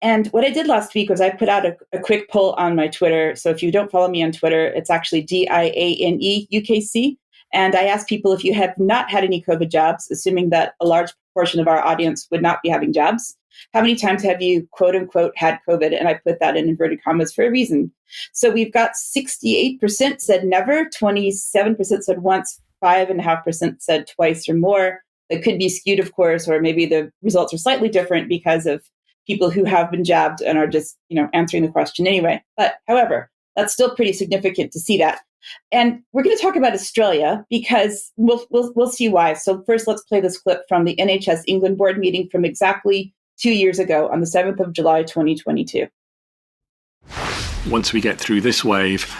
And what I did last week was I put out a quick poll on my Twitter. So if you don't follow me on Twitter, it's actually DIANE UKC. And I asked people if you have not had any COVID jabs, assuming that a large portion of our audience would not be having jabs, how many times have you, quote unquote, had COVID? And I put that in inverted commas for a reason. So we've got 68% said never, 27% said once, 5.5% said twice or more. It could be skewed, of course, or maybe the results are slightly different because of people who have been jabbed and are just, answering the question anyway. But however, that's still pretty significant to see that. And we're going to talk about Australia because we'll see why. So first, let's play this clip from the NHS England board meeting from exactly 2 years ago on the 7th of July, 2022. Once we get through this wave,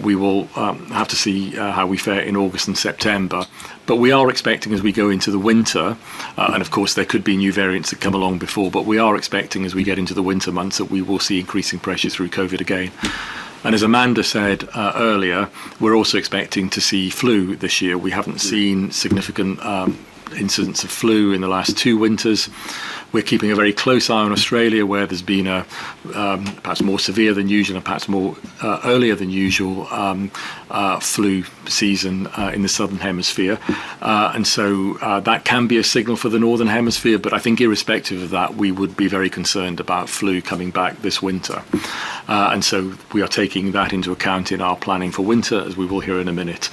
we will have to see how we fare in August and September. But we are expecting as we go into the winter, and of course there could be new variants that come along before, but we are expecting as we get into the winter months that we will see increasing pressure through COVID again. And as Amanda said earlier, we're also expecting to see flu this year. We haven't seen significant incidents of flu in the last 2 winters. We're keeping a very close eye on Australia, where there's been a perhaps more severe than usual and perhaps more earlier than usual flu season in the Southern Hemisphere. And so that can be a signal for the Northern Hemisphere, but I think irrespective of that, we would be very concerned about flu coming back this winter. And so we are taking that into account in our planning for winter, as we will hear in a minute.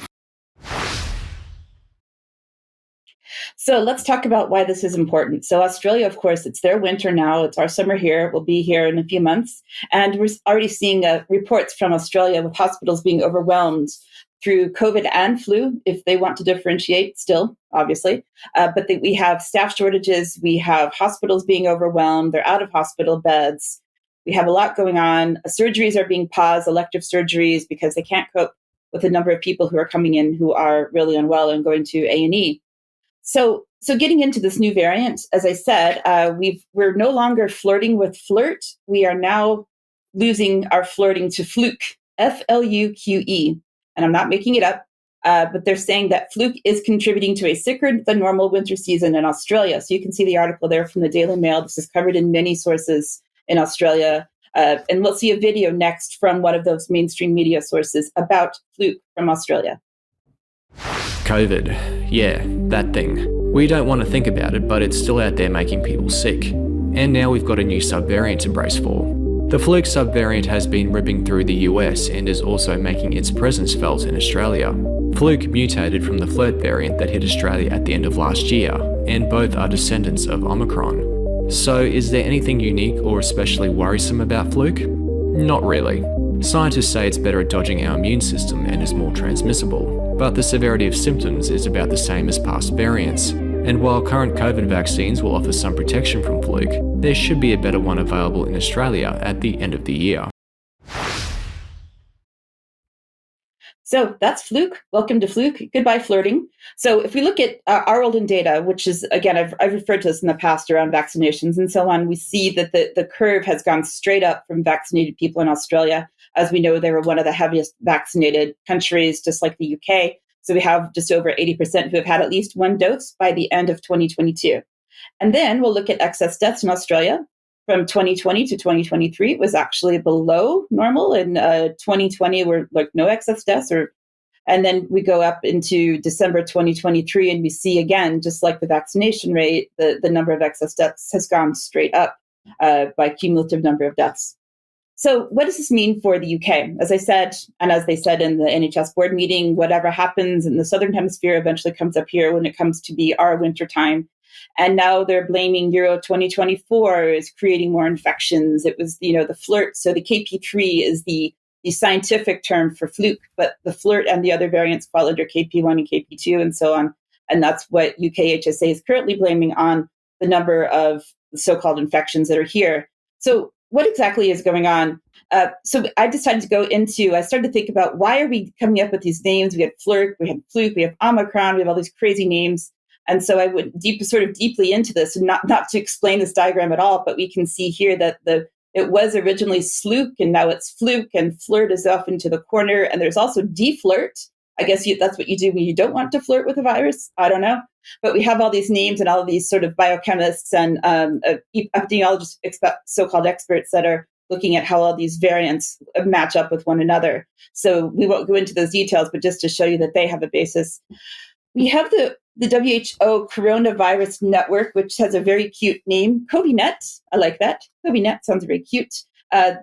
So let's talk about why this is important. So Australia, of course, it's their winter now. It's our summer here. We'll be here in a few months. And we're already seeing reports from Australia with hospitals being overwhelmed through COVID and flu, if they want to differentiate still, obviously. But we have staff shortages. We have hospitals being overwhelmed. They're out of hospital beds. We have a lot going on. Surgeries are being paused, elective surgeries, because they can't cope with the number of people who are coming in who are really unwell and going to A&E. So getting into this new variant, as I said, we're no longer flirting with flirt. We are now losing our flirting to fluke, F-L-U-Q-E. And I'm not making it up, but they're saying that fluke is contributing to a sicker than normal winter season in Australia. So you can see the article there from the Daily Mail. This is covered in many sources in Australia. And we'll see a video next from one of those mainstream media sources about fluke from Australia. COVID. Yeah, that thing. We don't want to think about it, but it's still out there making people sick. And now we've got a new subvariant to brace for. The fluke subvariant has been ripping through the US and is also making its presence felt in Australia. Fluke mutated from the flirt variant that hit Australia at the end of last year, and both are descendants of Omicron. So is there anything unique or especially worrisome about fluke? Not really. Scientists say it's better at dodging our immune system and is more transmissible, but the severity of symptoms is about the same as past variants. And while current COVID vaccines will offer some protection from fluke, there should be a better one available in Australia at the end of the year. So that's fluke. Welcome to fluke. Goodbye flirting. So if we look at our olden data, which is, again, I've referred to this in the past around vaccinations and so on, we see that the curve has gone straight up from vaccinated people in Australia. As we know, they were one of the heaviest vaccinated countries, just like the UK. So we have just over 80% who have had at least one dose by the end of 2022. And then we'll look at excess deaths in Australia. From 2020 to 2023, it was actually below normal. In 2020, were like no excess deaths. And then we go up into December 2023, and we see again, just like the vaccination rate, the number of excess deaths has gone straight up by cumulative number of deaths. So what does this mean for the UK? As I said, and as they said in the NHS board meeting, whatever happens in the Southern Hemisphere eventually comes up here when it comes to be our winter time. And now they're blaming Euro 2024 as creating more infections. It was, the flirt. So the KP3 is the scientific term for fluke, but the flirt and the other variants fall under KP1 and KP2 and so on. And that's what UK HSA is currently blaming on the number of so-called infections that are here. So what exactly is going on? So I decided to I started to think about, why are we coming up with these names? We had flirt, we had fluke, we have Omicron, we have all these crazy names. And so I went deeply into this, and not to explain this diagram at all, but we can see here that it was originally sluke, and now it's fluke, and flirt is off into the corner. And there's also deflirt. I guess that's what you do when you don't want to flirt with a virus. I don't know. But we have all these names and all of these sort of biochemists and epidemiologists, so-called experts that are looking at how all these variants match up with one another. So we won't go into those details, but just to show you that they have a basis. We have the WHO Coronavirus Network, which has a very cute name, CoviNet. I like that. CoviNet sounds very cute.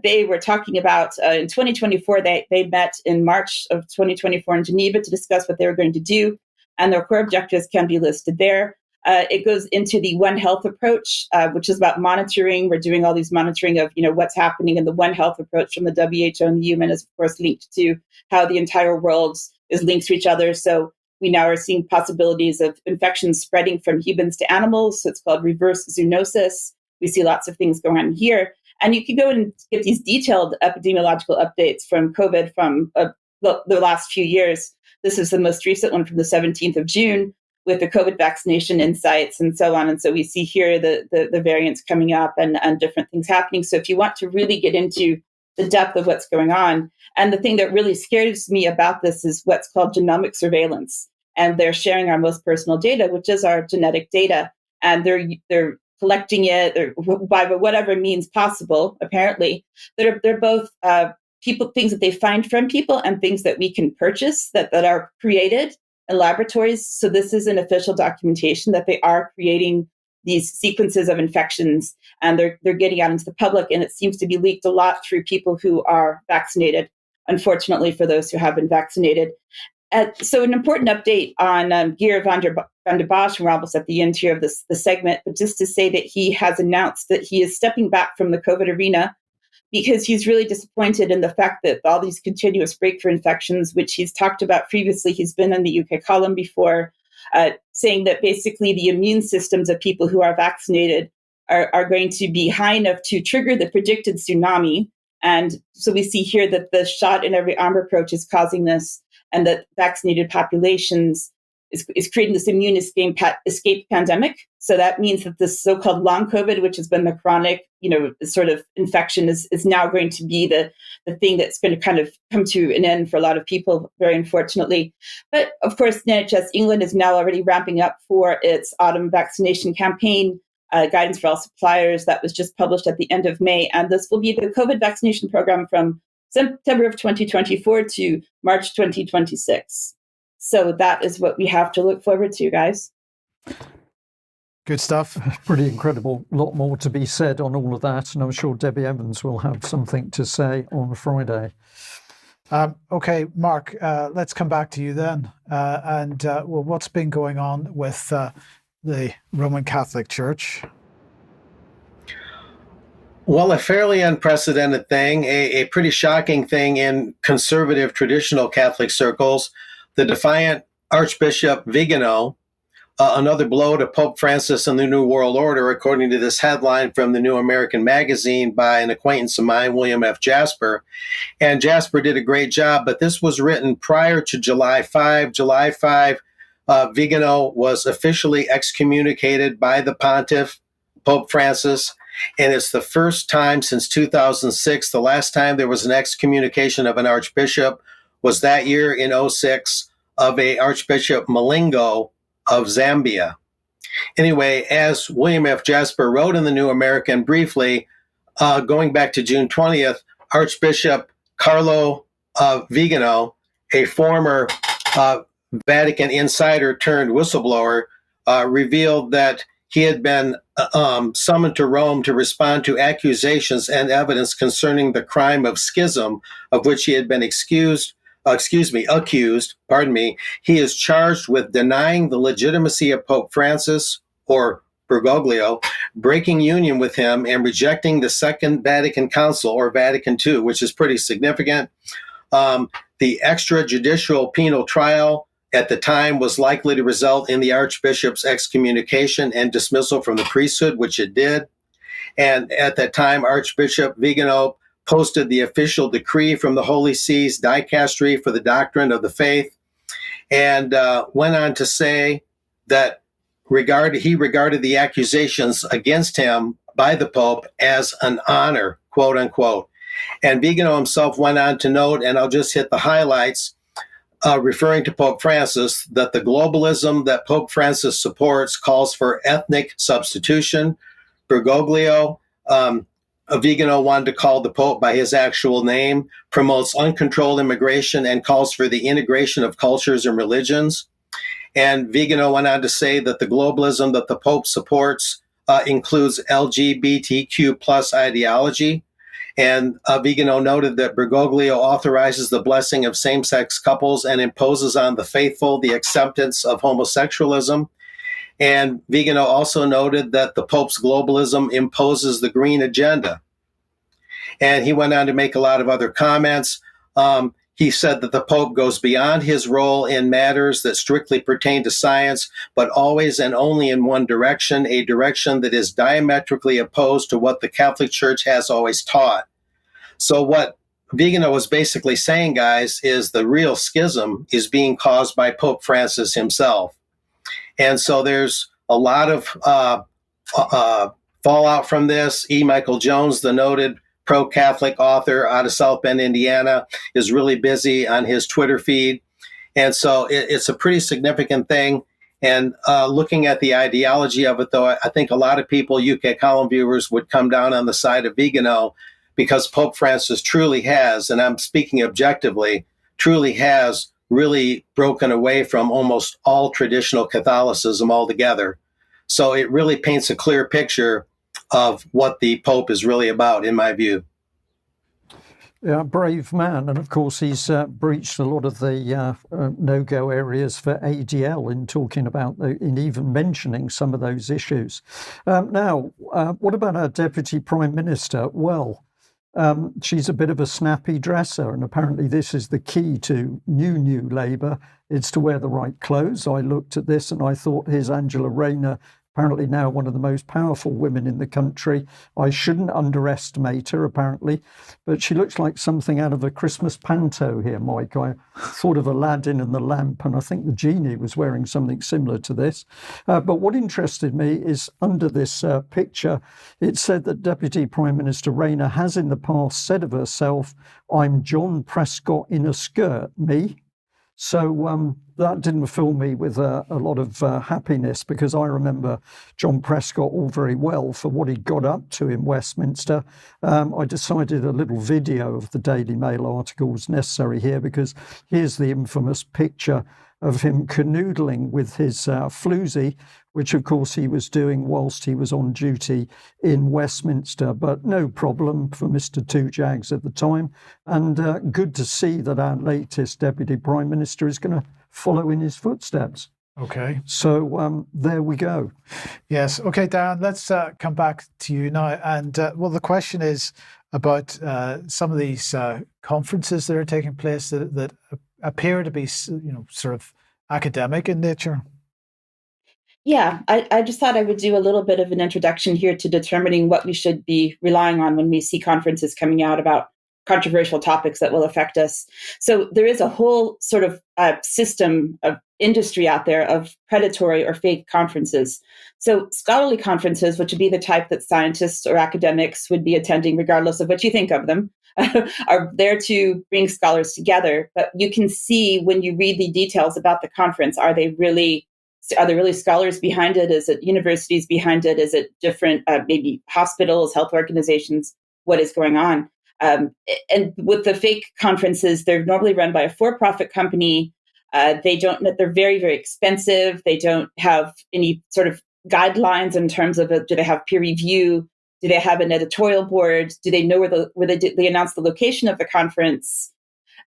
They were talking about in 2024, they met in March of 2024 in Geneva to discuss what they were going to do. And their core objectives can be listed there. It goes into the One Health approach, which is about monitoring. We're doing all these monitoring of, what's happening in the One Health approach from the WHO and the UN is, of course, linked to how the entire world is linked to each other. So we now are seeing possibilities of infections spreading from humans to animals. So it's called reverse zoonosis. We see lots of things going on here. And you can go and get these detailed epidemiological updates from COVID from the last few years. This is the most recent one from the 17th of June with the COVID vaccination insights and so on. And so we see here the variants coming up and different things happening. So if you want to really get into the depth of what's going on, and the thing that really scares me about this is what's called genomic surveillance. And they're sharing our most personal data, which is our genetic data. And they're collecting it by whatever means possible, apparently. They're both things that they find from people and things that we can purchase that are created in laboratories. So this is an official documentation that they are creating these sequences of infections, and they're getting out into the public. And it seems to be leaked a lot through people who are vaccinated, unfortunately, for those who have been vaccinated. So an important update on Geert van der Bosch, we're almost at the end here of the segment, but just to say that he has announced that he is stepping back from the COVID arena because he's really disappointed in the fact that all these continuous breakthrough infections, which he's talked about previously, he's been in the UK column before, saying that basically the immune systems of people who are vaccinated are going to be high enough to trigger the predicted tsunami. And so we see here that the shot in every arm approach is causing this, and that vaccinated populations is creating this immune escape pandemic. So that means that this so-called long COVID, which has been the chronic, sort of infection, is now going to be the thing that's going to kind of come to an end for a lot of people, very unfortunately. But of course, NHS England is now already ramping up for its autumn vaccination campaign, guidance for all suppliers that was just published at the end of May. And this will be the COVID vaccination program from September of 2024 to March 2026. So that is what we have to look forward to, guys. Good stuff. Pretty incredible. A lot more to be said on all of that. And I'm sure Debbie Evans will have something to say on Friday. Okay, Mark, let's come back to you then. Well, what's been going on with the Roman Catholic Church? Well, a fairly unprecedented thing, a pretty shocking thing in conservative traditional Catholic circles. The defiant Archbishop Vigano, another blow to Pope Francis and the New World Order, according to this headline from the New American Magazine by an acquaintance of mine, William F. Jasper. And Jasper did a great job, but this was written prior to July 5. July 5, Vigano was officially excommunicated by the pontiff, Pope Francis. And it's the first time since 2006. The last time there was an excommunication of an archbishop was that year in 2006 of a Archbishop Malingo of Zambia. Anyway, as William F. Jasper wrote in the New American briefly, going back to June 20th, Archbishop Carlo Vigano, a former Vatican insider turned whistleblower, revealed that he had been summoned to Rome to respond to accusations and evidence concerning the crime of schism, of which he had been accused. He is charged with denying the legitimacy of Pope Francis, or Bergoglio, breaking union with him, and rejecting the Second Vatican Council, or Vatican II, which is pretty significant. The extrajudicial penal trial at the time was likely to result in the Archbishop's excommunication and dismissal from the priesthood, which it did. And at that time, Archbishop Vigano posted the official decree from the Holy See's Dicastery for the Doctrine of the Faith, and went on to say that he regarded the accusations against him by the Pope as an honor, quote unquote. And Vigano himself went on to note, and I'll just hit the highlights, referring to Pope Francis, that the globalism that Pope Francis supports calls for ethnic substitution. Bergoglio, Vigano wanted to call the Pope by his actual name, promotes uncontrolled immigration, and calls for the integration of cultures and religions. And Vigano went on to say that the globalism that the Pope supports includes LGBTQ plus ideology. And Vigano noted that Bergoglio authorizes the blessing of same-sex couples and imposes on the faithful the acceptance of homosexualism. And Vigano also noted that the Pope's globalism imposes the green agenda. And he went on to make a lot of other comments. He said that the Pope goes beyond his role in matters that strictly pertain to science, but always and only in one direction, a direction that is diametrically opposed to what the Catholic Church has always taught. So what Vigano was basically saying, guys, is the real schism is being caused by Pope Francis himself. And so there's a lot of fallout from this. E. Michael Jones, the noted pro-Catholic author out of South Bend, Indiana, is really busy on his Twitter feed. And so it's a pretty significant thing. And looking at the ideology of it, though, I think a lot of people, UK column viewers, would come down on the side of Vigano, because Pope Francis truly has, and I'm speaking objectively, truly has really broken away from almost all traditional Catholicism altogether. So it really paints a clear picture of what the Pope is really about, in my view. Yeah, brave man. And of course, he's breached a lot of the no-go areas for ADL in talking about, in even mentioning some of those issues. Now, what about our Deputy Prime Minister? Well, she's a bit of a snappy dresser, and apparently this is the key to new Labour. It's to wear the right clothes. I looked at this and I thought, here's Angela Rayner, apparently now one of the most powerful women in the country. I shouldn't underestimate her, apparently, but she looks like something out of a Christmas panto here, Mike. I thought of Aladdin and the lamp, and I think the genie was wearing something similar to this. But what interested me is under this picture, it said that Deputy Prime Minister Rayner has in the past said of herself, "I'm John Prescott in a skirt, me." So that didn't fill me with a lot of happiness, because I remember John Prescott all very well for what he got up to in Westminster. I decided a little video of the Daily Mail article was necessary here, because here's the infamous picture of him canoodling with his floozy, which of course he was doing whilst he was on duty in Westminster, but no problem for Mr. Two Jags at the time. And good to see that our latest Deputy Prime Minister is going to follow in his footsteps. Okay. So there we go. Yes. Okay, Diane, let's come back to you now. And well, the question is about some of these conferences that are taking place that appear to be, sort of academic in nature. Yeah, I just thought I would do a little bit of an introduction here to determining what we should be relying on when we see conferences coming out about controversial topics that will affect us. So there is a whole sort of system of industry out there of predatory or fake conferences. So scholarly conferences, which would be the type that scientists or academics would be attending, regardless of what you think of them, are there to bring scholars together. But you can see when you read the details about the conference, are there really scholars behind it? Is it universities behind it? Is it different, maybe hospitals, health organizations? What is going on? And with the fake conferences, they're normally run by a for-profit company. They're very, very expensive. They don't have any sort of guidelines in terms of do they have peer review? Do they have an editorial board? Do they know where they announce the location of the conference?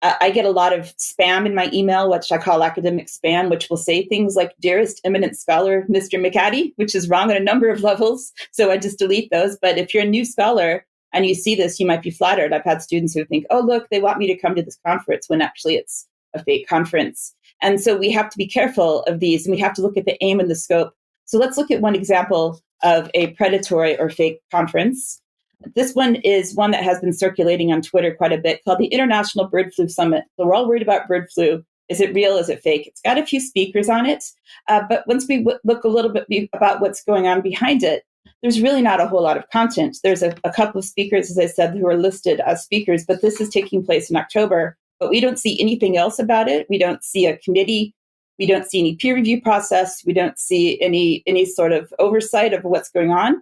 I get a lot of spam in my email, which I call academic spam, which will say things like "dearest eminent scholar, Mr. McAdie," which is wrong on a number of levels. So I just delete those. But if you're a new scholar and you see this, you might be flattered. I've had students who think, "Oh, look, they want me to come to this conference," when actually it's a fake conference. And so we have to be careful of these, and we have to look at the aim and the scope. So let's look at one example of a predatory or fake conference. This one is one that has been circulating on Twitter quite a bit, called the International Bird Flu Summit. So we're all worried about bird flu. Is it real? Is it fake? It's got a few speakers on it. But once we look a little bit about what's going on behind it, there's really not a whole lot of content. There's a couple of speakers, as I said, who are listed as speakers, but this is taking place in October. But we don't see anything else about it. We don't see a committee. We don't see any peer review process. We don't see any sort of oversight of what's going on.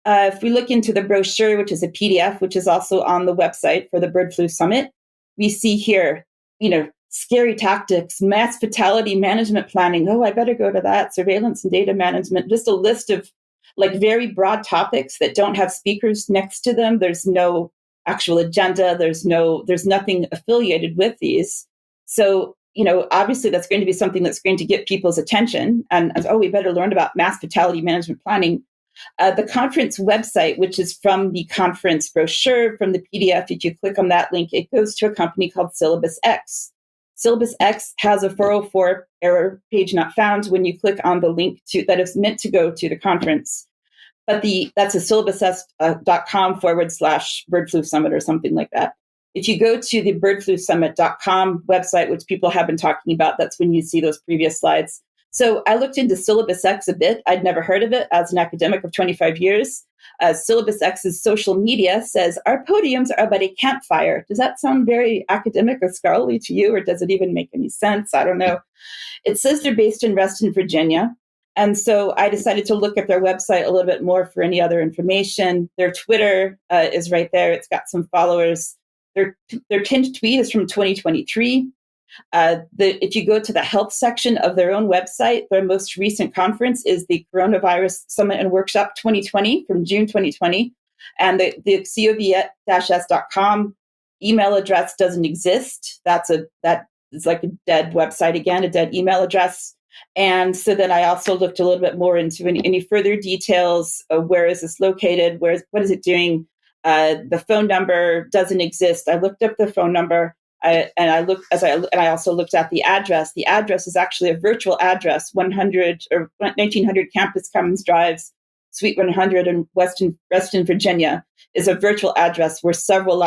If we look into the brochure, which is a PDF, which is also on the website for the Bird Flu Summit, we see here, scary tactics, mass fatality management planning. Oh, I better go to that. Surveillance and data management. Just a list of very broad topics that don't have speakers next to them. There's no actual agenda. There's nothing affiliated with these. So, obviously that's going to be something that's going to get people's attention. And we better learn about mass fatality management planning. The conference website, which is from the conference brochure, from the PDF, if you click on that link, it goes to a company called Syllabus X. Syllabus X has a 404 error page not found when you click on the link that is meant to go to the conference. But that's a syllabus.com/bird flu summit or something like that. If you go to the birdflusummit.com website, which people have been talking about, that's when you see those previous slides. So I looked into Syllabus X a bit. I'd never heard of it as an academic of 25 years. Syllabus X's social media says, "Our podiums are about a campfire." Does that sound very academic or scholarly to you, or does it even make any sense? I don't know. It says they're based in Reston, Virginia. And so I decided to look at their website a little bit more for any other information. Their Twitter is right there. It's got some followers. Their pinned tweet is from 2023. If you go to the health section of their own website, their most recent conference is the Coronavirus Summit and Workshop 2020 from June 2020. And the cov-s.com email address doesn't exist. That is like a dead website again, a dead email address. And so then I also looked a little bit more into any further details. Where is this located? What is it doing? The phone number doesn't exist. I looked up the phone number. I also looked at the address. The address is actually a virtual address, 1900 Campus Commons Drive, Suite 100 in Reston, Virginia, is a virtual address where several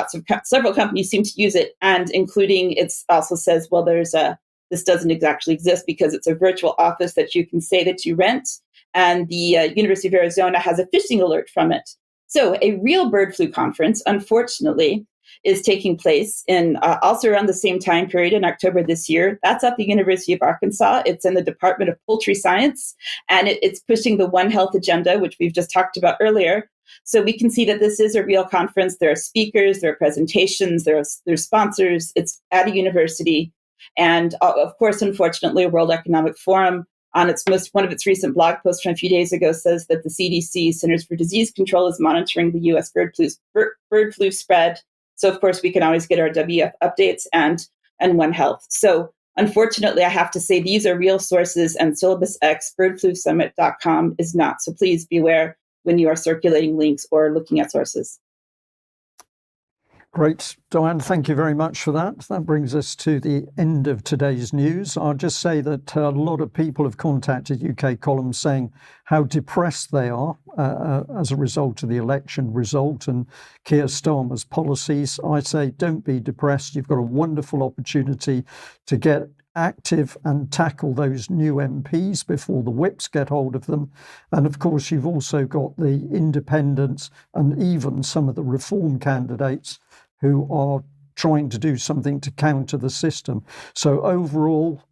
companies seem to use it, and including it also says, well, this doesn't actually exist because it's a virtual office that you can say that you rent, and the University of Arizona has a phishing alert from it. So a real bird flu conference, unfortunately, is taking place in also around the same time period in October this year. That's at the University of Arkansas. It's in the Department of Poultry Science, and it's pushing the One Health agenda, which we've just talked about earlier. So we can see that this is a real conference. There are speakers, there are presentations, there are sponsors. It's at a university. And of course, unfortunately, World Economic Forum on one of its recent blog posts from a few days ago says that the CDC, Centers for Disease Control, is monitoring the U.S. bird flu spread. So of course, we can always get our WF updates and One Health. So unfortunately, I have to say these are real sources, and Syllabus X, birdflusummit.com is not. So please beware when you are circulating links or looking at sources. Great. Diane, thank you very much for that. That brings us to the end of today's news. I'll just say that a lot of people have contacted UK Column saying how depressed they are as a result of the election result and Keir Starmer's policies. I say don't be depressed. You've got a wonderful opportunity to get active and tackle those new MPs before the whips get hold of them. And of course, you've also got the independents and even some of the reform candidates who are trying to do something to counter the system. So overall,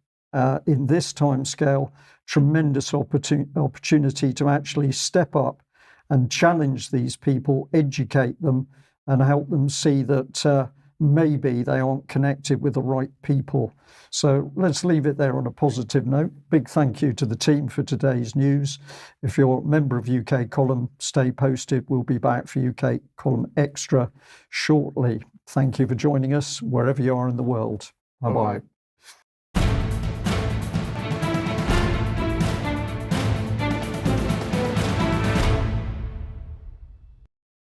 in this timescale, tremendous opportunity to actually step up and challenge these people, educate them, and help them see that maybe they aren't connected with the right people. So let's leave it there on a positive note. Big thank you to the team for today's news. If you're a member of UK Column, stay posted. We'll be back for UK Column Extra shortly. Thank you for joining us wherever you are in the world. Bye-bye.